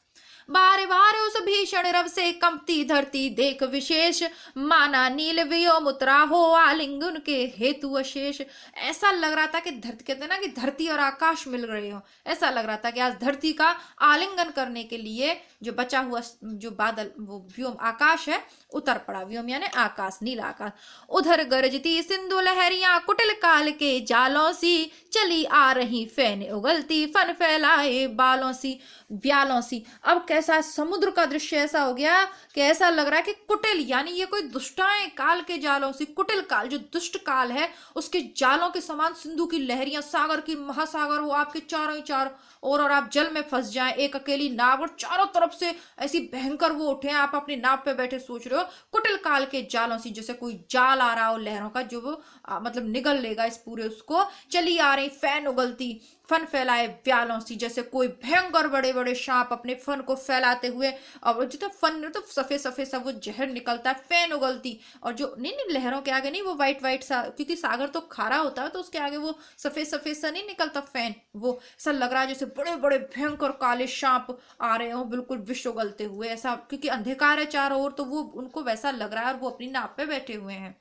बारे बारे उस भीषण रव से कंपती धरती देख विशेष, माना नील व्योम उतरा हो आलिंगन के हेतु अशेष। ऐसा लग रहा था कि धरती, कहते हैं ना कि धरती और आकाश मिल रहे हो, ऐसा लग रहा था कि आज धरती का आलिंगन करने के लिए जो बचा हुआ जो बादल, वो व्योम आकाश है, उतर पड़ा। व्योम यानी आकाश, नीला आकाश। उधर गरजती सिंधु लहरियां कुटिल काल के जालों सी, चली आ रही फैन उगलती फन फैलाए बालों सी ब्यालों सी। अब कैसा समुद्र का दृश्य ऐसा हो गया कि ऐसा लग रहा है कि कुटिल, यानी ये कोई दुष्टाएं काल के जालों से, कुटिल काल जो दुष्ट काल है उसके जालों के समान सिंधु की लहरियां, सागर की महासागर हो आपके चारों ही चार और आप जल में फंस जाएं, एक अकेली नाव और चारों तरफ से ऐसी भयंकर वो उठे, आप अपनी नाव पे बैठे सोच रहे हो कुटिल काल के जालों से, जैसे कोई जाल आ रहा हो लहरों का, जो वो मतलब निगल लेगा इस पूरे उसको। चली आ रही फैन उगलती फन फैलाए व्यालों सी, जैसे कोई भयंकर बड़े बड़े सांप अपने फन को फैलाते हुए, और जितना फन तो सफेद सफेद सा वो जहर निकलता है, फैन उगलती। और जो नहीं नहीं लहरों के आगे नहीं वो वाइट वाइट सा, क्योंकि सागर तो खारा होता है तो उसके आगे वो सफेद सफेद सा नहीं निकलता फैन, वो ऐसा लग रहा है जैसे बड़े बड़े भयंकर काले सांप आ रहे हो बिल्कुल विष उगलते हुए, ऐसा, क्योंकि अंधकार है चारों ओर तो वो उनको वैसा लग रहा है और वो अपनी नाव पे बैठे हुए हैं।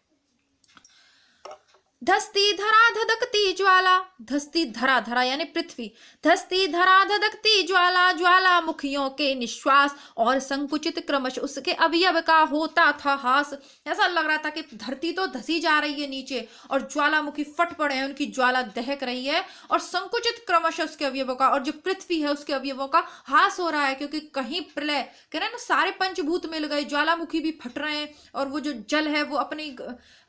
धसती धरा धधकती ज्वाला, धसती धरा, धरा यानी पृथ्वी, धसती धरा धधकती ज्वाला, ज्वालामुखियों के निश्वास और संकुचित क्रमश उसके अवयव का होता था हास। ऐसा लग रहा था कि धरती तो धसी जा रही है नीचे और ज्वालामुखी फट पड़े हैं, उनकी ज्वाला दहक रही है और संकुचित क्रमश उसके अवयवों का, और जो पृथ्वी है उसके अवयवों का हास हो रहा है, क्योंकि कहीं प्रलय, कह रहे हैं ना सारे पंचभूत मिल गए, ज्वालामुखी भी फट रहे हैं और वो जो जल है वो अपनी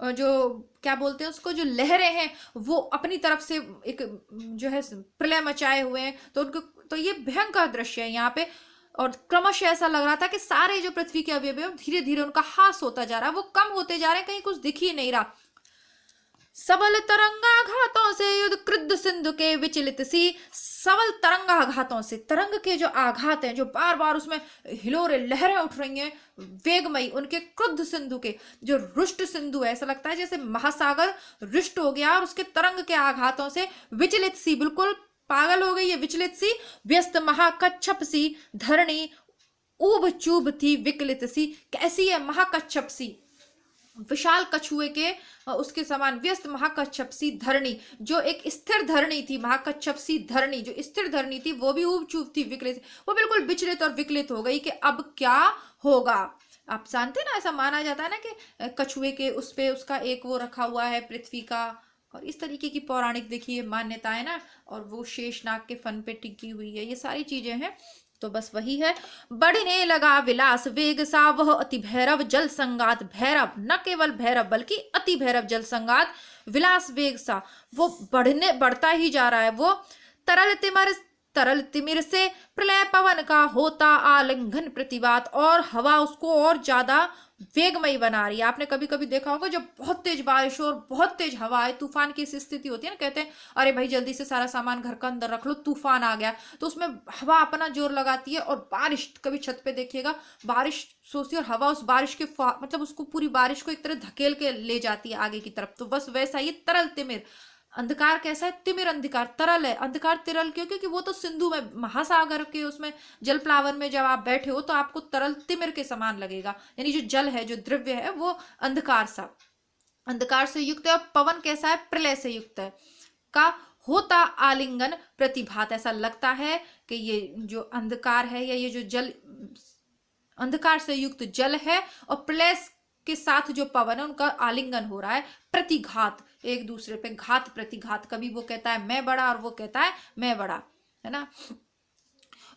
जो क्या बोलते हैं उसको, जो लहरें हैं वो अपनी तरफ से एक जो है प्रलय मचाए हुए हैं, तो उनको, तो ये भयंकर दृश्य है यहाँ पे। और क्रमशः ऐसा लग रहा था कि सारे जो पृथ्वी के अवयव हैं धीरे धीरे उनका हास होता जा रहा है, वो कम होते जा रहे हैं, कहीं कुछ दिख ही नहीं रहा। सबल तरंगाघातों से युद्ध क्रुद्ध सिंधु के विचलित सी, सबल तरंगाघातों से, तरंग के जो आघात हैं जो बार बार उसमें हिलोरे लहरें उठ रही हैं वेगमयी, उनके क्रुद्ध सिंधु के, जो रुष्ट सिंधु है, ऐसा लगता है जैसे महासागर रुष्ट हो गया और उसके तरंग के आघातों से विचलित सी, बिल्कुल पागल हो गई है, विचलित सी, व्यस्त महाकच्छप सी धरणी ऊब चूब थी विकलित सी। कैसी है? महाकच्छप सी, विशाल कछुए के उसके समान, व्यस्त महाकच्छप सी धरणी, जो एक स्थिर धरणी थी, महाकच्छप सी धरणी जो स्थिर धरणी थी वो भी ऊब चूब थी विकलित, वो बिल्कुल विचलित और विकलित हो गई कि अब क्या होगा। आप जानते ना, ऐसा माना जाता है ना कि कछुए के उस पे उसका एक वो रखा हुआ है पृथ्वी का, और इस तरीके की पौराणिक देखिए मान्यताएं ना, और वो शेषनाग के फन पे टिकी हुई है, ये सारी चीजें हैं। तो बस वही है, बढ़ने लगा विलास वेग सा वह अति भैरव जल संगात, भैरव न केवल भैरव बल्कि अति भैरव जल संगात, विलास वेग सा वो बढ़ता ही जा रहा है, वो तरल तिमिर से प्रलय पवन का होता आलिंगन प्रतिवात, और हवा उसको और ज्यादा वेगमयी बना रही है। आपने कभी कभी देखा होगा जब बहुत तेज बारिश हो और बहुत तेज हवा है, तूफान की स्थिति होती है ना, कहते हैं अरे भाई जल्दी से सारा सामान घर का अंदर रख लो तूफान आ गया, तो उसमें हवा अपना जोर लगाती है। और बारिश, कभी छत पे देखिएगा बारिश सोचती है और हवा उस बारिश के मतलब उसको पूरी बारिश को एक तरह धकेल के ले जाती है आगे की तरफ। तो बस वैसा ही तरल तिमिर, अंधकार कैसा है? तिमिर अंधकार, तरल है अंधकार, तिरल क्यों? क्योंकि वो तो सिंधु में महासागर के उसमें जल प्लावन में जब आप बैठे हो तो आपको तरल तिमिर के समान लगेगा, यानी जो जल है जो द्रव्य है वो अंधकार सा, अंधकार से युक्त है। और पवन कैसा है? प्रलय से युक्त है, का होता आलिंगन प्रतिभात, ऐसा लगता है कि ये जो अंधकार है या ये जो जल अंधकार से युक्त जल है और प्रलय के साथ जो पवन है उनका आलिंगन हो रहा है, प्रतिघात, एक दूसरे पे घात प्रतिघात, कभी वो कहता है मैं बड़ा और वो कहता है मैं बड़ा, है ना।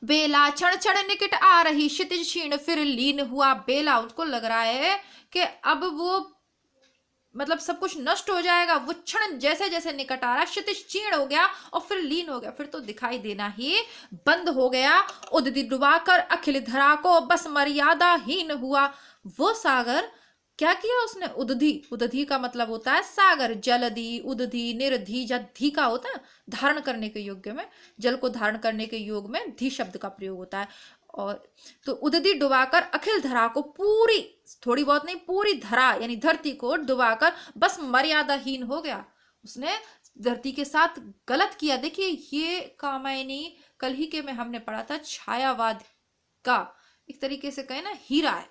बेला क्षण क्षण निकट आ रही क्षितिज क्षीण फिर लीन हुआ बेला, उसको लग रहा है कि अब वो मतलब सब कुछ नष्ट हो जाएगा, वो क्षण जैसे जैसे निकट आ रहा, क्षितिज क्षीण हो गया और फिर लीन हो गया, फिर तो दिखाई देना ही बंद हो गया। उदधि डुबाकर अखिल धरा को बस मर्यादा हीन हुआ, वो सागर क्या किया उसने? उदधि, उदधि का मतलब होता है सागर, जलधि, उदधि, निर्धि, जब धी का होता है धारण करने के योग्य में, जल को धारण करने के योग में धी शब्द का प्रयोग होता है। और तो उदधि डुबाकर अखिल धरा को, पूरी, थोड़ी बहुत नहीं पूरी धरा यानी धरती को डुबाकर बस मर्यादाहीन हो गया, उसने धरती के साथ गलत किया। देखिए ये कामायनी कल ही के में हमने पढ़ा था, छायावाद का एक तरीके से कहें ना हीरा है।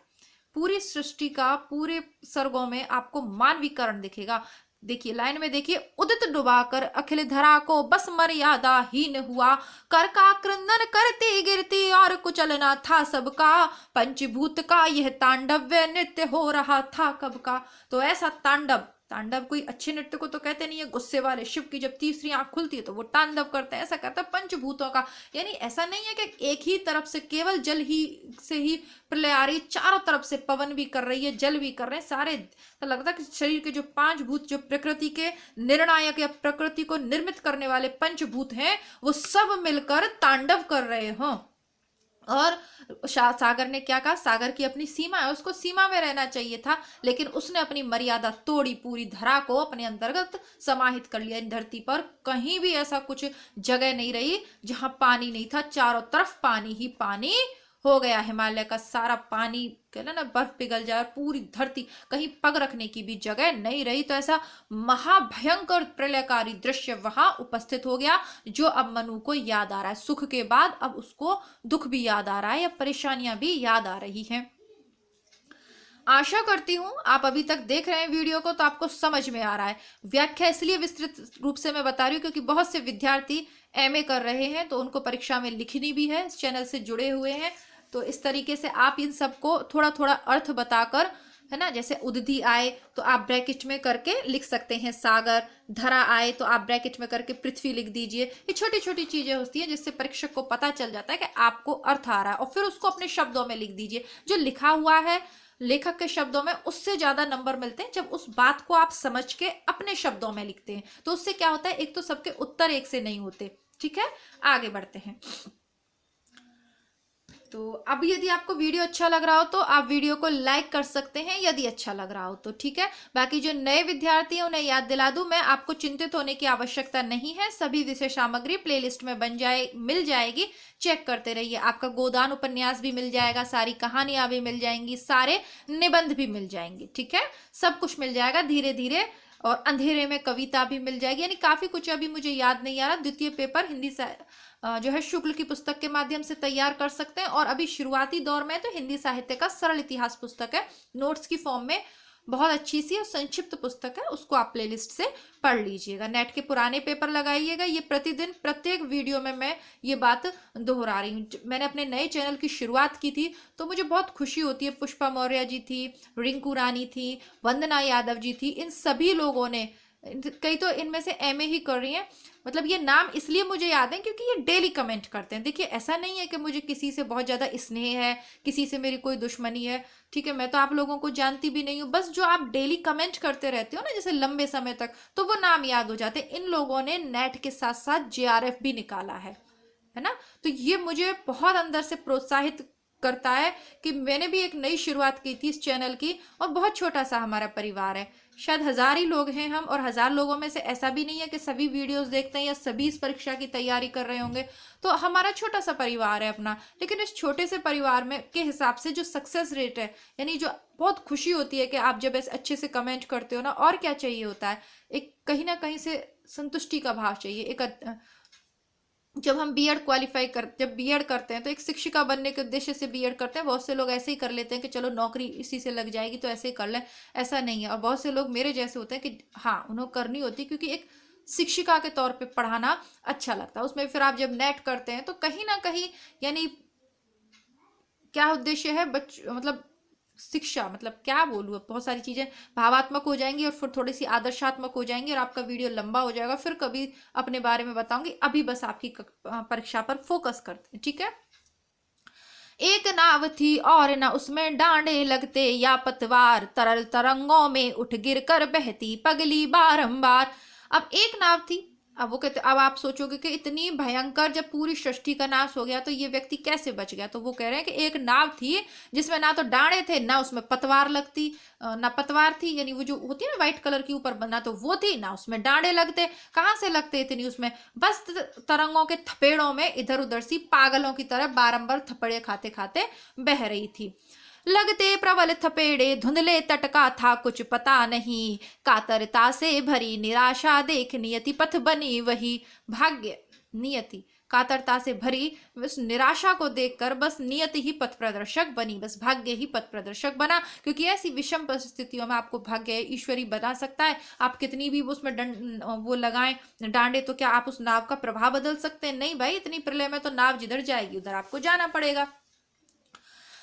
पूरी सृष्टि का पूरे सर्गों में आपको मानवीकरण दिखेगा। देखिए लाइन में देखिए, उदित डुबाकर अखिल धरा को बस मर्यादा हीन हुआ, कर का क्रंदन करती गिरती और कुचलना था सबका, पंचभूत का यह तांडव्य नृत्य हो रहा था कब का। तो ऐसा तांडव, तांडव कोई अच्छे नृत्य को तो कहते नहीं है, गुस्से वाले शिव की जब तीसरी आंख खुलती है तो वो तांडव करते हैं, ऐसा करता है पंचभूतों का। यानी ऐसा नहीं है कि एक ही तरफ से केवल जल ही से ही प्रलय आ रही, चारों तरफ से पवन भी कर रही है, जल भी कर रहे हैं सारे। तो लगता है कि शरीर के जो पांच भूत, जो प्रकृति के निर्णायक या प्रकृति को निर्मित करने वाले पंचभूत हैं, वो सब मिलकर तांडव कर रहे हों। और सागर ने क्या कहा, सागर की अपनी सीमा है, उसको सीमा में रहना चाहिए था, लेकिन उसने अपनी मर्यादा तोड़ी, पूरी धरा को अपने अंतर्गत समाहित कर लिया। इन धरती पर कहीं भी ऐसा कुछ जगह नहीं रही जहां पानी नहीं था, चारों तरफ पानी ही पानी हो गया। हिमालय का सारा पानी कहना ना बर्फ पिघल जाए, पूरी धरती, कहीं पग रखने की भी जगह नहीं रही। तो ऐसा महाभयंकर प्रलयकारी दृश्य वहां उपस्थित हो गया, जो अब मनु को याद आ रहा है। सुख के बाद अब उसको दुख भी याद आ रहा है, या परेशानियां भी याद आ रही हैं। आशा करती हूं आप अभी तक देख रहे हैं वीडियो को तो आपको समझ में आ रहा है। व्याख्या इसलिए विस्तृत रूप से मैं बता रही हूँ क्योंकि बहुत से विद्यार्थी एमए कर रहे हैं, तो उनको परीक्षा में लिखनी भी है, इस चैनल से जुड़े हुए हैं। तो इस तरीके से आप इन सबको थोड़ा थोड़ा अर्थ बताकर, है ना, जैसे उदधि आए तो आप ब्रैकेट में करके लिख सकते हैं सागर, धरा आए तो आप ब्रैकेट में करके पृथ्वी लिख दीजिए। ये छोटी छोटी चीजें होती हैं जिससे परीक्षक को पता चल जाता है कि आपको अर्थ आ रहा है, और फिर उसको अपने शब्दों में लिख दीजिए। जो लिखा हुआ है लेखक के शब्दों में, उससे ज्यादा नंबर मिलते हैं जब उस बात को आप समझ के अपने शब्दों में लिखते हैं। तो उससे क्या होता है, एक तो सबके उत्तर एक से नहीं होते। ठीक है, आगे बढ़ते हैं। तो अब यदि आपको वीडियो अच्छा लग रहा हो तो आप वीडियो को लाइक कर सकते हैं, यदि अच्छा लग रहा हो तो। ठीक है, बाकी जो नए विद्यार्थी हैं उन्हें याद दिला दूं मैं, आपको चिंतित होने की आवश्यकता नहीं है। सभी विषय सामग्री प्लेलिस्ट में मिल जाएगी, चेक करते रहिए। आपका गोदान उपन्यास भी मिल जाएगा, सारी कहानियां भी मिल जाएंगी, सारे निबंध भी मिल जाएंगे। ठीक है, सब कुछ मिल जाएगा धीरे धीरे। और अंधेरे में कविता भी मिल जाएगी, यानी काफी कुछ अभी मुझे याद नहीं आ रहा। द्वितीय पेपर हिंदी जो है शुक्ल की पुस्तक के माध्यम से तैयार कर सकते हैं, और अभी शुरुआती दौर में तो हिंदी साहित्य का सरल इतिहास पुस्तक है, नोट्स की फॉर्म में, बहुत अच्छी सी और संक्षिप्त पुस्तक है, उसको आप प्लेलिस्ट से पढ़ लीजिएगा। नेट के पुराने पेपर लगाइएगा। ये प्रतिदिन प्रत्येक वीडियो में मैं ये बात दोहरा रही हूँ। मैंने अपने नए चैनल की शुरुआत की थी तो मुझे बहुत खुशी होती है, पुष्पा मौर्य जी थी, रिंकू रानी थी, वंदना यादव जी थी, इन सभी लोगों ने, कई तो इनमें से एमए ही कर रही हैं, मतलब ये नाम इसलिए मुझे याद है क्योंकि ये डेली कमेंट करते हैं। देखिए ऐसा नहीं है कि मुझे किसी से बहुत ज़्यादा स्नेह है, किसी से मेरी कोई दुश्मनी है। ठीक है, मैं तो आप लोगों को जानती भी नहीं हूँ, बस जो आप डेली कमेंट करते रहते हो ना जैसे लंबे समय तक, तो वो नाम याद हो जाते। इन लोगों ने नेट के साथ साथ जेआरएफ भी निकाला है ना। तो ये मुझे बहुत अंदर से प्रोत्साहित करता है कि मैंने भी एक नई शुरुआत की थी इस चैनल की, और बहुत छोटा सा हमारा परिवार है, शायद 1000 ही लोग हैं हम, और 1000 लोगों में से ऐसा भी नहीं है कि सभी वीडियोस देखते हैं या सभी इस परीक्षा की तैयारी कर रहे होंगे। तो हमारा छोटा सा परिवार है अपना, लेकिन इस छोटे से परिवार में के हिसाब से जो सक्सेस रेट है, यानी जो बहुत खुशी होती है कि आप जब ऐसे अच्छे से कमेंट करते हो ना, और क्या चाहिए होता है, एक कहीं ना कहीं से संतुष्टि का भाव चाहिए। एक जब हम बीएड जब बीएड करते हैं तो एक शिक्षिका बनने के उद्देश्य से बीएड करते हैं। बहुत से लोग ऐसे ही कर लेते हैं कि चलो नौकरी इसी से लग जाएगी तो ऐसे ही कर लें, ऐसा नहीं है। और बहुत से लोग मेरे जैसे होते हैं कि हाँ उन्हें करनी होती है क्योंकि एक शिक्षिका के तौर पे पढ़ाना अच्छा लगता है। उसमें फिर आप जब नेट करते हैं तो कहीं ना कहीं, यानी क्या उद्देश्य है मतलब शिक्षा, मतलब क्या बोलूँ, बहुत सारी चीजें भावात्मक हो जाएंगी और फिर थोड़ी सी आदर्शात्मक हो जाएंगी, और आपका वीडियो लंबा हो जाएगा। फिर कभी अपने बारे में बताऊंगी, अभी बस आपकी परीक्षा पर फोकस करते हैं। ठीक है, एक नाव थी और न उसमें डांडे लगते या पतवार, तरल तरंगों में उठ गिर कर बहती पगली बारंबार। अब एक नाव थी, अब वो कहते, अब आप सोचोगे कि इतनी भयंकर, जब पूरी सृष्टि का नाश हो गया तो ये व्यक्ति कैसे बच गया। तो वो कह रहे हैं कि एक नाव थी जिसमें ना तो डांडे थे, ना उसमें पतवार लगती, ना पतवार थी, यानी वो जो होती है ना व्हाइट कलर की ऊपर, ना तो वो थी, ना उसमें डांडे लगते। कहाँ से लगते इतनी उसमें, बस तरंगों के थपेड़ों में इधर उधर सी पागलों की तरह बारंबार थपड़े खाते खाते बह रही थी। लगते प्रबल थपेड़े, धुंधले तटका था कुछ पता नहीं, कातरता से भरी निराशा देख नियति पथ बनी वही, भाग्य नियति कातरता से भरी उस निराशा को देखकर बस नियति ही पथ प्रदर्शक बनी, बस भाग्य ही पथ प्रदर्शक बना। क्योंकि ऐसी विषम परिस्थितियों में आपको भाग्य ईश्वरी बना सकता है। आप कितनी भी उसमें वो लगाएं डांडे, तो क्या आप उस नाव का प्रभाव बदल सकते हैं? नहीं भाई, इतनी प्रलय में तो नाव जिधर जाएगी उधर आपको जाना पड़ेगा।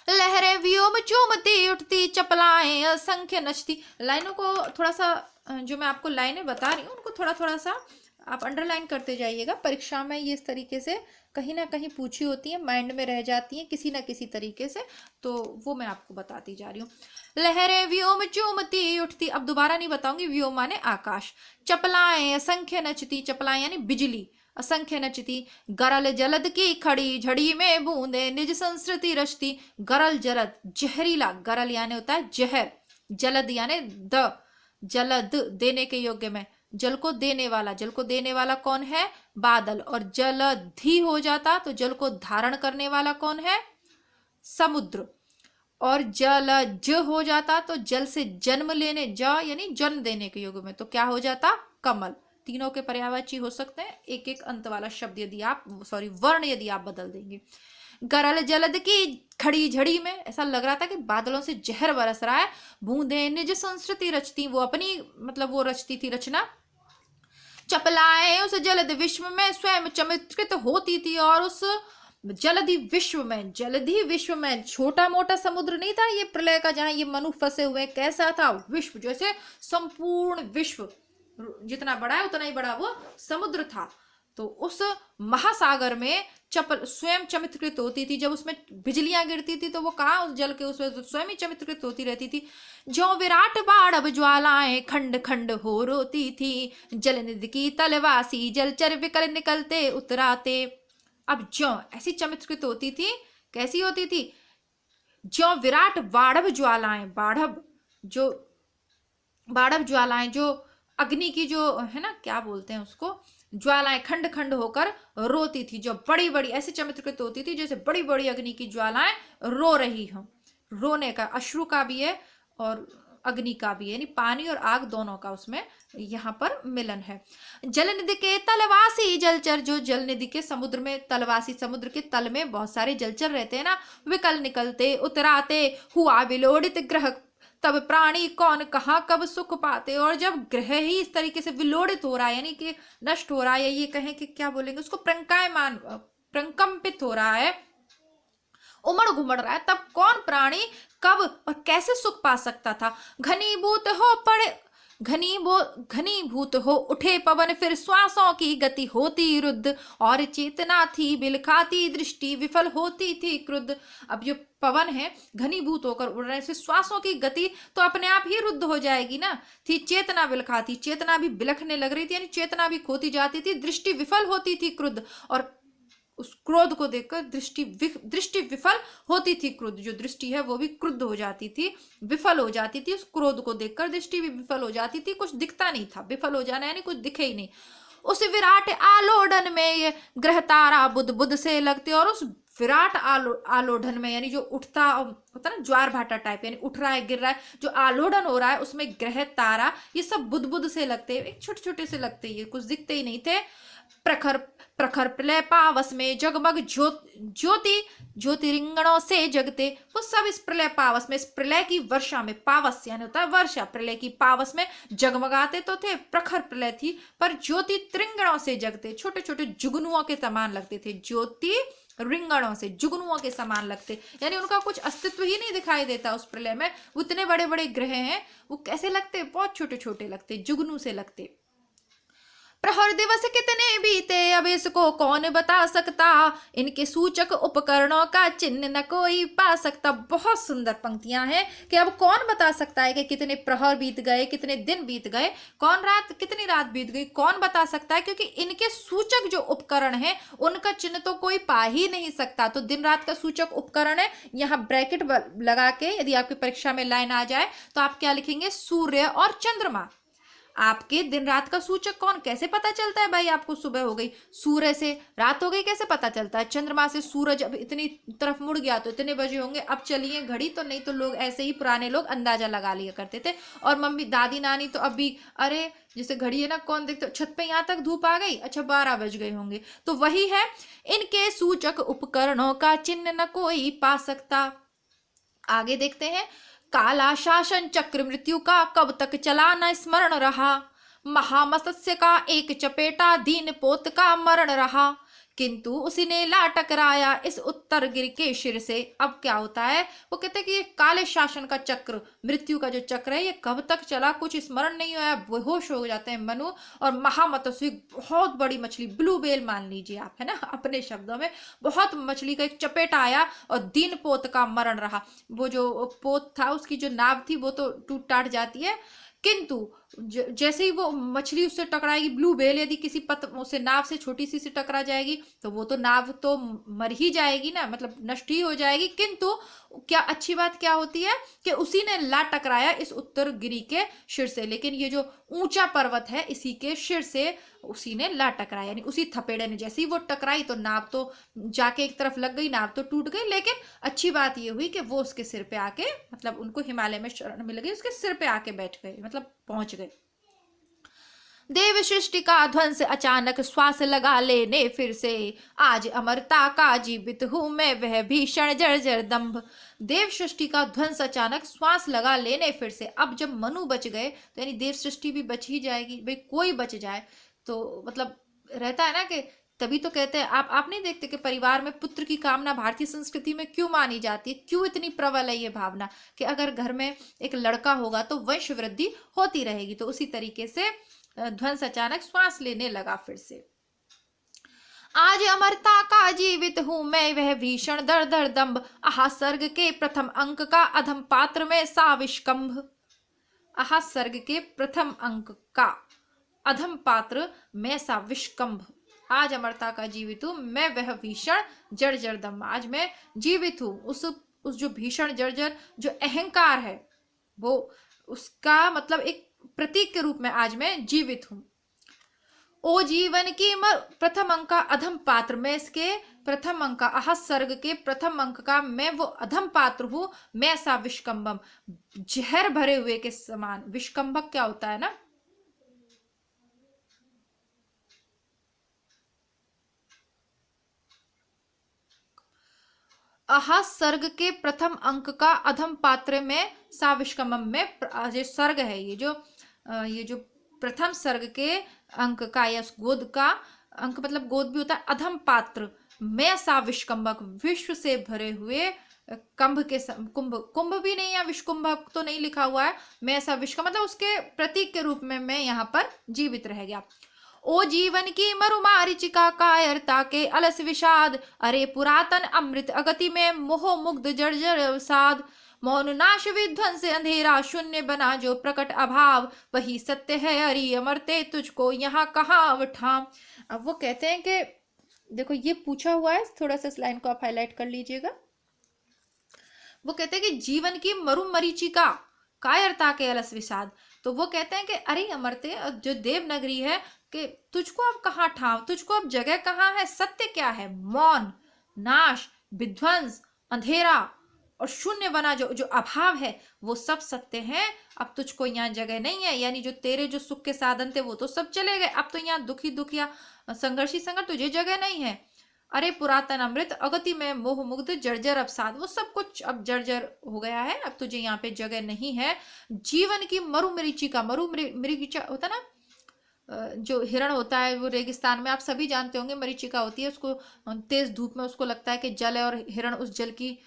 लहरें व्योम चूमती उठती, चपलाएं असंख्य नचती। लाइनों को थोड़ा सा, जो मैं आपको लाइनें बता रही हूँ उनको थोड़ा थोड़ा सा आप अंडरलाइन करते जाइएगा। परीक्षा में ये इस तरीके से कहीं ना कहीं पूछी होती है, माइंड में रह जाती है किसी ना किसी तरीके से, तो वो मैं आपको बताती जा रही हूँ। लहरें व्योम चूमती उठती, अब दोबारा नहीं बताऊंगी, व्योम माने आकाश। चपलाएं असंख्य नचती, चपलाएं यानी बिजली, असंख्य नचती। गरल जलद की खड़ी झड़ी में बूंदे निज संस्कृति रचती। गरल जलद जहरीला, गरल यानी होता है जहर, जलद यानी द, जलद देने के योग्य में, जल को देने वाला। जल को देने वाला कौन है? बादल। और जलधि हो जाता तो जल को धारण करने वाला कौन है? समुद्र। और जलज हो जाता तो जल से जन्म लेने, ज यानी जन्म देने के युग में, तो क्या हो जाता? कमल। तीनों के पर्यायवाची हो सकते हैं, एक एक अंत वाला शब्द यदि आप, सॉरी वर्ण यदि आप बदल देंगे। गरल जलद की खड़ी झड़ी में, ऐसा लग रहा था कि बादलों से जहर बरस रहा है। बूंदे निज संस्कृति रचती, वो अपनी मतलब वो रचती थी रचना। चपलाएं उस जलद विश्व में स्वयं चमत्कृत होती थी, और उस जलधि विश्व में, जलधि विश्व में छोटा मोटा समुद्र नहीं था ये प्रलय का जहां ये मनु फंसे हुए, कैसा था विश्व? जैसे संपूर्ण विश्व जितना बड़ा है उतना ही बड़ा वो समुद्र था। तो उस महासागर में चपल स्वयं चमत्कृत होती थी। जब उसमें बिजलियां गिरती थी तो वो कहाँ उस जल के उसमें स्वयं ही चमत्कृत होती रहती थी। जो विराट बाढ़ अब ज्वालाएं खंड खंड हो रोती थी, जलनिधि की तलवासी जलचर विकल निकलते उतराते। अब जो ऐसी चमत्कृत होती थी, कैसी होती थी? जो विराट बाढ़ ज्वालाएं, बाढ़ ज्वालाएं जो अग्नि की जो है ना, क्या बोलते हैं उसको, ज्वालाएं खंड खंड होकर रोती थी। जो बड़ी बड़ी ऐसी चमत्कृत होती थी जैसे बड़ी बड़ी अग्नि की ज्वालाएं रो रही हो। रोने का अश्रु का भी है और अग्नि का भी है, यानी पानी और आग दोनों का उसमें यहाँ पर मिलन है। जलनिधि के तलवासी जलचर, जो जलनिधि के समुद्र में तलवासी, समुद्र के तल में बहुत सारे जलचर रहते हैं ना, विकल निकलते उतराते हुआ विलोड़ित ग्रह, तब प्राणी कौन कहाँ कब सुख पाते। और जब ग्रह ही इस तरीके से विलोड़ित हो रहा है, यानी कि नष्ट हो रहा है, या ये कहें कि क्या बोलेंगे उसको, प्रंकायमान, प्रकंपित हो रहा है, उमड़ घुमड़ रहा है, तब कौन प्राणी कब और कैसे सुख पा सकता था। घनीभूत हो उठे पवन, फिर श्वासों की गति होती रुद्ध, और चेतना थी बिलखाती दृष्टि विफल होती थी क्रुद्ध। अब जो पवन है घनीभूत होकर उड़ रहे से श्वासों की गति तो अपने आप ही रुद्ध हो जाएगी ना। थी चेतना बिलखाती, चेतना भी बिलखने लग रही थी, यानी चेतना भी खोती जाती थी। दृष्टि विफल होती थी क्रुद्ध, और उस क्रोध को देखकर दृष्टि विफल होती थी। क्रोध जो दृष्टि है वो भी क्रुद्ध हो जाती थी, विफल हो जाती थी। उस क्रोध को देखकर दृष्टि भी विफल हो जाती थी, कुछ दिखता नहीं था। विफल हो जाना यानी कुछ दिखे ही नहीं। उस विराट आलोडन में ये ग्रह तारा बुध बुध से लगते, और उस विराट आलोडन में यानी जो उठता होता ना ज्वार भाटा टाइप, यानी उठ रहा है गिर रहा है, जो आलोडन हो रहा है उसमें ग्रह तारा ये सब बुध बुध से लगते, एक छोटे छोटे से लगते, ये कुछ दिखते ही नहीं थे। प्रखर प्रखर प्रलय पावस में जगमग ज्योतिरिंगणों से जगते, वो सब इस प्रलय पावस में, इस प्रलय की वर्षा में, पावस यानी होता है वर्षा, प्रलय की पावस में जगमगाते तो थे। प्रखर प्रलय थी पर ज्योति त्रिंगणों से जगते, छोटे छोटे जुगनुओं के समान लगते थे। ज्योति रिंगणों से जुगनुओं के समान लगते, यानी उनका कुछ अस्तित्व ही नहीं दिखाई देता उस प्रलय में। वो इतने बड़े बड़े ग्रह हैं, वो कैसे लगते? बहुत छोटे छोटे लगते, जुगनू से लगते। प्रहर दिवस कितने बीते अब इसको कौन बता सकता, इनके सूचक उपकरणों का चिन्ह न कोई पा सकता। बहुत सुंदर पंक्तियां हैं कि अब कौन बता सकता है कि कितने प्रहर बीत गए, कितने दिन बीत गए, कितनी रात बीत गई, कौन बता सकता है? क्योंकि इनके सूचक जो उपकरण है उनका चिन्ह तो कोई पा ही नहीं सकता। तो दिन रात का सूचक उपकरण है, यहाँ ब्रैकेट लगा के यदि आपकी परीक्षा में लाइन आ जाए तो आप क्या लिखेंगे? सूर्य और चंद्रमा। आपके दिन रात का सूचक कौन, कैसे पता चलता है भाई आपको सुबह हो गई, सूर्य से रात हो गई कैसे पता चलता है, चंद्रमा से सूरज अब इतनी तरफ मुड़ गया तो इतने बजे होंगे, अब चलिए घड़ी तो नहीं, तो लोग ऐसे ही पुराने लोग अंदाजा लगा लिया करते थे। और मम्मी दादी नानी तो अभी अरे जैसे घड़ी है ना, कौन देखते, छत पे यहाँ तक धूप आ गई, अच्छा 12 बज गए होंगे। तो वही है, इनके सूचक उपकरणों का चिन्ह न कोई पा सकता। आगे देखते हैं, काला शासन चक्र मृत्यु का कब तक चला न स्मरण रहा, महामत्स्य का एक चपेटा दीन पोत का मरण रहा, किंतु उसी ने ला टकराया इस उत्तर गिर के शिर से। अब क्या होता है, वो कहते हैं कि ये काले शासन का चक्र, मृत्यु का जो चक्र है, ये कब तक चला कुछ स्मरण नहीं हुआ, बेहोश हो जाते हैं मनु। और महामत्स्य, बहुत बड़ी मछली, ब्लू वेल मान लीजिए आप, है ना, अपने शब्दों में, बहुत मछली का एक चपेट आया और दीन पोत का मरण रहा। वो जो पोत था, उसकी जो नाव थी वो तो टूट टाट जाती है, किंतु जैसे ही वो मछली उससे टकराएगी, ब्लू व्हेल यदि किसी उसे नाव से छोटी सी टकरा जाएगी तो वो तो नाव तो मर ही जाएगी ना, मतलब नष्ट ही हो जाएगी। किंतु क्या अच्छी बात क्या होती है कि उसी ने ला टकराया इस उत्तर गिरी के शिर से, लेकिन ये जो ऊंचा पर्वत है इसी के शिर से उसी ने ला टकराया, यानी उसी थपेड़े ने जैसे ही वो टकराई तो नाव तो जाके एक तरफ लग गई, नाव तो टूट गई, लेकिन अच्छी बात ये हुई कि वो उसके सिर पे आके, मतलब उनको हिमालय में शरण मिल गई, उसके सिर पे आके बैठ गए, मतलब पहुंच गए। देव सृष्टि का ध्वंस अचानक श्वास लगा लेने फिर से, आज अमरता का जीवित हूं मैं वह भीषण जर्जर दंभ। देव सृष्टि का ध्वंस अचानक श्वास लगा लेने फिर से, अब जब मनु बच गए तो यानी देव सृष्टि भी बच ही जाएगी, भाई कोई बच जाए तो मतलब रहता है ना कि तभी तो कहते हैं, आप नहीं देखते कि परिवार में पुत्र की कामना भारतीय संस्कृति में क्यों मानी जाती है, क्यों इतनी प्रबल है ये भावना कि अगर घर में एक लड़का होगा तो वंश वृद्धि होती रहेगी। तो उसी तरीके से ध्वंस अचानक श्वास लेने लगा फिर से। आज अमरता का जीवित हूं मैं वह भीषण दर दर दंभ, आहा सर्ग के प्रथम अंक का अधम पात्र में साविष्कंभ। आहा सर्ग के प्रथम अंक का अधम पात्र में साविष्कंभ, आज अमरता का जीवित हूं मैं वह भीषण जर्जर दंभ, आज मैं जीवित हूं उस जो भीषण जर्जर जो अहंकार है, वो उसका मतलब एक प्रतीक के रूप में आज मैं जीवित हूं। ओ जीवन की प्रथम अंक का अधम पात्र, मैं इसके प्रथम अंक का आह सर्ग के प्रथम अंक का मैं वो अधम पात्र हूं, मैं सा विष्कंभम, जहर भरे हुए के समान। विष्कंभक क्या होता है ना, आहा सर्ग के प्रथम अंक का अधम पात्र में साविष्कमम में, जो सर्ग है ये जो प्रथम सर्ग के अंक का या गोद का अंक, मतलब गोद भी होता है, अधम पात्र में साविष्कंभक, विश्व से भरे हुए कंभ के कुंभ, कुंभ भी नहीं है, विष्कुंभक तो नहीं लिखा हुआ है, मैं ऐसा विष्क मतलब उसके प्रतीक के रूप में मैं यहाँ पर जीवित रह गया। ओ जीवन की मरुमारिचिका कायरता के अलस विषाद, अरे पुरातन अमृत अगति में मोह मुग्ध जर्जर अवसाद, मौन नाश विध्वंस अंधेरा शून्य बना जो प्रकट अभाव, वही सत्य है अरि अमरते तुझको यहाँ कहाँ अवठाम। अब वो कहते हैं कि देखो ये पूछा हुआ है, थोड़ा सा इस लाइन को आप हाईलाइट कर लीजिएगा। वो कहते हैं कि जीवन की मरुमरीचिका कायरता के अलस विषाद, तो वो कहते हैं कि अरे अमरते जो देवनगरी है कि तुझको अब कहाँ ठाव, तुझको अब जगह कहाँ है, सत्य क्या है, मौन नाश विध्वंस अंधेरा और शून्य बना जो अभाव है वो सब सत्य है, अब तुझको यहाँ जगह नहीं है, यानी जो तेरे जो सुख के साधन थे वो तो सब चले गए, अब तो यहाँ दुखी दुखिया संघर्षी संघर्ष तुझे जगह नहीं है। अरे पुरातन अमृत अगति में मोह मुग्ध जर्जर अवसाद, वो सब कुछ अब जर्जर हो गया है, अब तुझे यहाँ पे जगह नहीं है। जीवन की मरुमरीचिका, मरुमरीचिका होता ना जो हिरण होता है वो रेगिस्तान में, आप सभी जानते होंगे, मरीचिका होती है, उसको तेज धूप में उसको लगता है कि जल है और हिरण उस जल की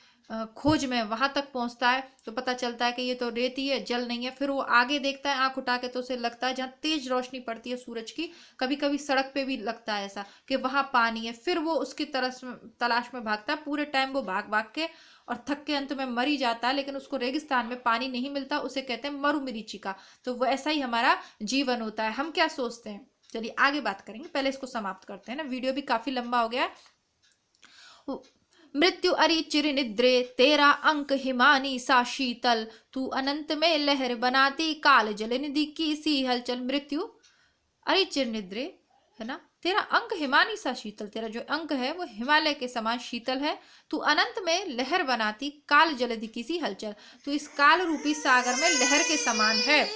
खोज में वहां तक पहुंचता है तो पता चलता है कि ये तो रेती है, जल नहीं है। फिर वो आगे देखता है आंख उठा के तो उसे लगता है जहाँ तेज रोशनी पड़ती है सूरज की, कभी कभी सड़क पे भी लगता है ऐसा कि वहां पानी है, फिर वो उसकी तलाश में भागता है, पूरे टाइम वो भाग भाग के और थक के अंत में मर ही जाता है, लेकिन उसको रेगिस्तान में पानी नहीं मिलता, उसे कहते हैं मरुमरीचिका। तो वो ऐसा ही हमारा जीवन होता है। हम क्या सोचते हैं, चलिए आगे बात करेंगे, पहले इसको समाप्त करते हैं ना, वीडियो भी काफी लंबा हो गया है। मृत्यु अरि चिर निद्रे, तेरा अंक हिमानी सा शीतल, तू अनंत में लहर बनाती, काल जल निधि की सी हलचल। मृत्यु अरि चिर निद्रे, है ना, तेरा अंक हिमानी सा शीतल, तेरा जो अंक है वो हिमालय के समान शीतल है। तू अनंत में लहर बनाती, काल जलधि की सी हलचल, तू इस काल रूपी सागर में लहर के समान है।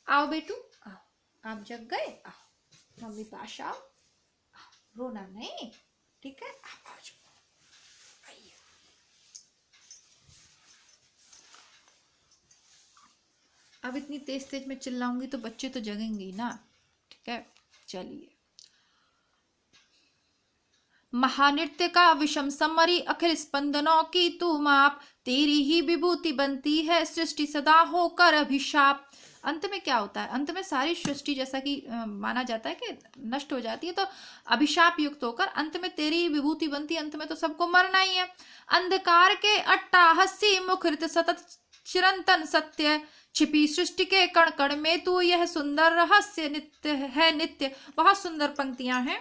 आओ बेटू आओ, आप जग गए, आओ मम्मी पास आओ, रोना नहीं, ठीक है, आप आ जाओ। अब इतनी तेज तेज में चिल्लाऊंगी तो बच्चे तो जगेंगे ना, ठीक है। चलिए, महानृत्य का विषम समरी, अखिल स्पंदनों की तू माप, तेरी ही विभूति बनती है सृष्टि सदा होकर अभिशाप। अंत में क्या होता है, अंत में सारी सृष्टि जैसा कि माना जाता है कि नष्ट हो जाती है, तो अभिशाप युक्त होकर अंत में तेरी ही विभूति बनती है, अंत में तो सबको मरना ही है। अंधकार के अट्टाहसी मुखरित सतत चिरंतन सत्य, छिपी सृष्टि के कण कण में तू यह सुंदर रहस्य नित्य है नित्य। बहुत सुंदर पंक्तियां हैं।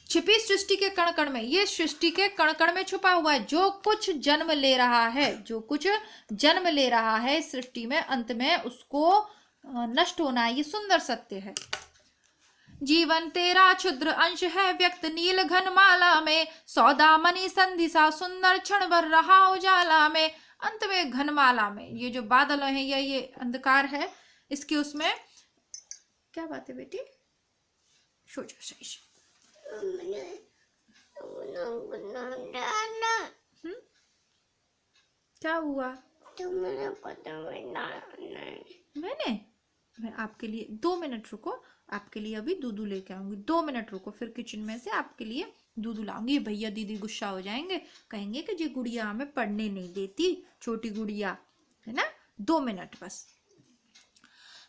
छिपी सृष्टि के कण कण में, ये सृष्टि के कण कण में छुपा हुआ है, जो कुछ जन्म ले रहा है, जो कुछ जन्म ले रहा है सृष्टि में, अंत में उसको नष्ट होना है, ये सुंदर सत्य है। जीवन तेरा क्षुद्र अंश है व्यक्त नील घन माला में, सौदामणि संधि सा सुंदर क्षण भर रहा उजाला में। अंत में घनमाला में, ये जो बादल हैं या ये अंधकार है, इसके उसमें क्या बात है बेटी, सोचो सही से। क्या हुआ, मैं आपके लिए 2 मिनट रुको, आपके लिए अभी दूध लेके आऊंगी, 2 मिनट रुको, फिर किचन में से आपके लिए दूध लाऊंगी। भैया दीदी गुस्सा हो जाएंगे, कहेंगे कि जी गुड़िया हमें पढ़ने नहीं देती, छोटी गुड़िया, है ना। 2 मिनट बस।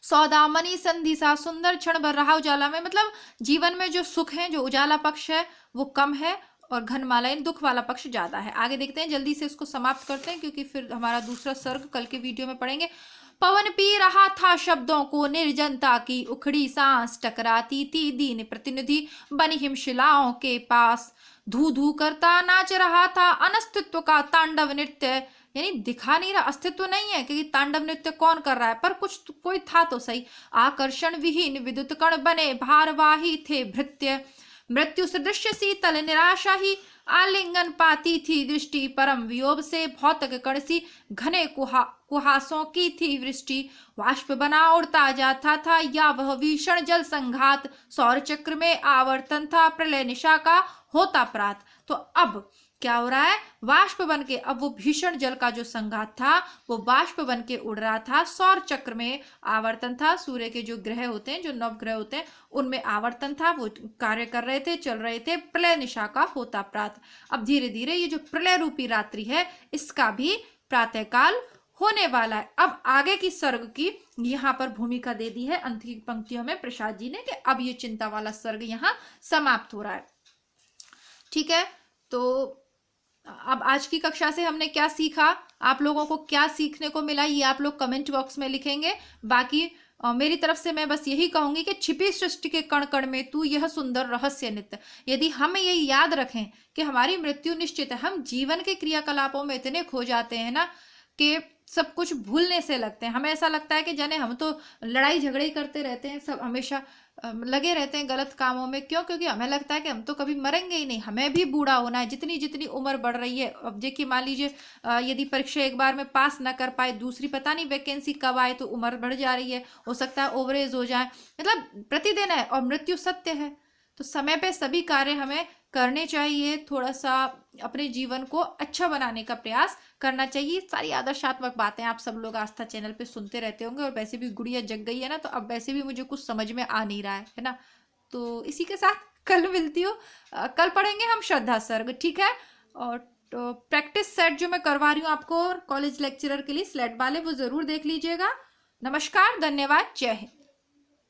सौदामणि संधि सा सुंदर क्षण भर रहा उजाला में, मतलब जीवन में जो सुख है, जो उजाला पक्ष है वो कम है और घनमाला दुख वाला पक्ष ज्यादा है। आगे देखते हैं, जल्दी से इसको समाप्त करते हैं क्योंकि फिर हमारा दूसरा सर्ग कल के वीडियो में पढ़ेंगे। पवन पी रहा था शब्दों को, निर्जनता की उखड़ी सांस टकराती थी दीन प्रतिनिधि बनी हिमशिलाओं के पास, धू धू करता नाच रहा था अनस्तित्व का तांडव नृत्य, यानी दिखा नहीं रहा, अस्तित्व नहीं है क्योंकि तांडव नृत्य कौन कर रहा है, पर कुछ कोई था तो सही। आकर्षण विहीन विद्युत कण बने भारवाही थे भृत्य, मृत्यु सदृश शीतल निराशा ही आलिंगन पाती थी दृष्टि, परम वियोग से भौतिक कण सी घने कुहासों की थी वृष्टि, वाष्प बना उड़ता जाता था या वह भीषण जल संघात, सौर चक्र में आवर्तन था प्रलय निशा का होता प्रात। तो अब क्या हो रहा है, वाष्प बन के, अब वो भीषण जल का जो संघात था वो वाष्प बन के उड़ रहा था, सौर चक्र में आवर्तन था, सूर्य के जो ग्रह होते हैं, जो नवग्रह होते हैं, उनमें आवर्तन था, वो कार्य कर रहे थे, चल रहे थे, प्रलय निशा का होता प्रात। अब धीरे धीरे ये जो प्रलय रूपी रात्रि है इसका भी प्रातःकाल होने वाला है। अब आगे की सर्ग की यहाँ पर भूमिका दे दी है अंत की पंक्तियों में प्रसाद जी ने कि अब ये चिंता वाला सर्ग यहाँ समाप्त हो रहा है। ठीक है, तो अब आज की कक्षा से हमने क्या सीखा, आप लोगों को क्या सीखने को मिला, ये आप लोग कमेंट बॉक्स में लिखेंगे। बाकी मेरी तरफ से मैं बस यही कहूंगी कि छिपी सृष्टि के कण कण में तू यह सुंदर रहस्य नित्य। यदि हम ये याद रखें कि हमारी मृत्यु निश्चित है, हम जीवन के क्रियाकलापों में इतने खो जाते हैं ना कि सब कुछ भूलने से लगते हैं। हमें ऐसा लगता है कि जाने हम तो लड़ाई झगड़े ही करते रहते हैं, सब हमेशा लगे रहते हैं गलत कामों में। क्यों? क्योंकि हमें लगता है कि हम तो कभी मरेंगे ही नहीं, हमें भी बूढ़ा होना है। जितनी जितनी उम्र बढ़ रही है, अब देखिए मान लीजिए यदि परीक्षा एक बार में पास ना कर पाए, दूसरी पता नहीं वैकेंसी कब आए, तो उम्र बढ़ जा रही है, हो सकता है ओवरेज हो जाए, मतलब प्रतिदिन है और मृत्यु सत्य है। तो समय पे सभी कार्य हमें करने चाहिए, थोड़ा सा अपने जीवन को अच्छा बनाने का प्रयास करना चाहिए। सारी आदर्शात्मक बातें आप सब लोग आस्था चैनल पे सुनते रहते होंगे, और वैसे भी गुड़िया जग गई है ना, तो अब वैसे भी मुझे कुछ समझ में आ नहीं रहा है ना। तो इसी के साथ कल मिलती हूँ, कल पढ़ेंगे हम श्रद्धा सर्ग, ठीक है। और तो प्रैक्टिस सेट जो मैं करवा रही हूँ आपको कॉलेज लेक्चरर के लिए, स्लेट वाले, वो जरूर देख लीजिएगा। नमस्कार, धन्यवाद, जय हिंद।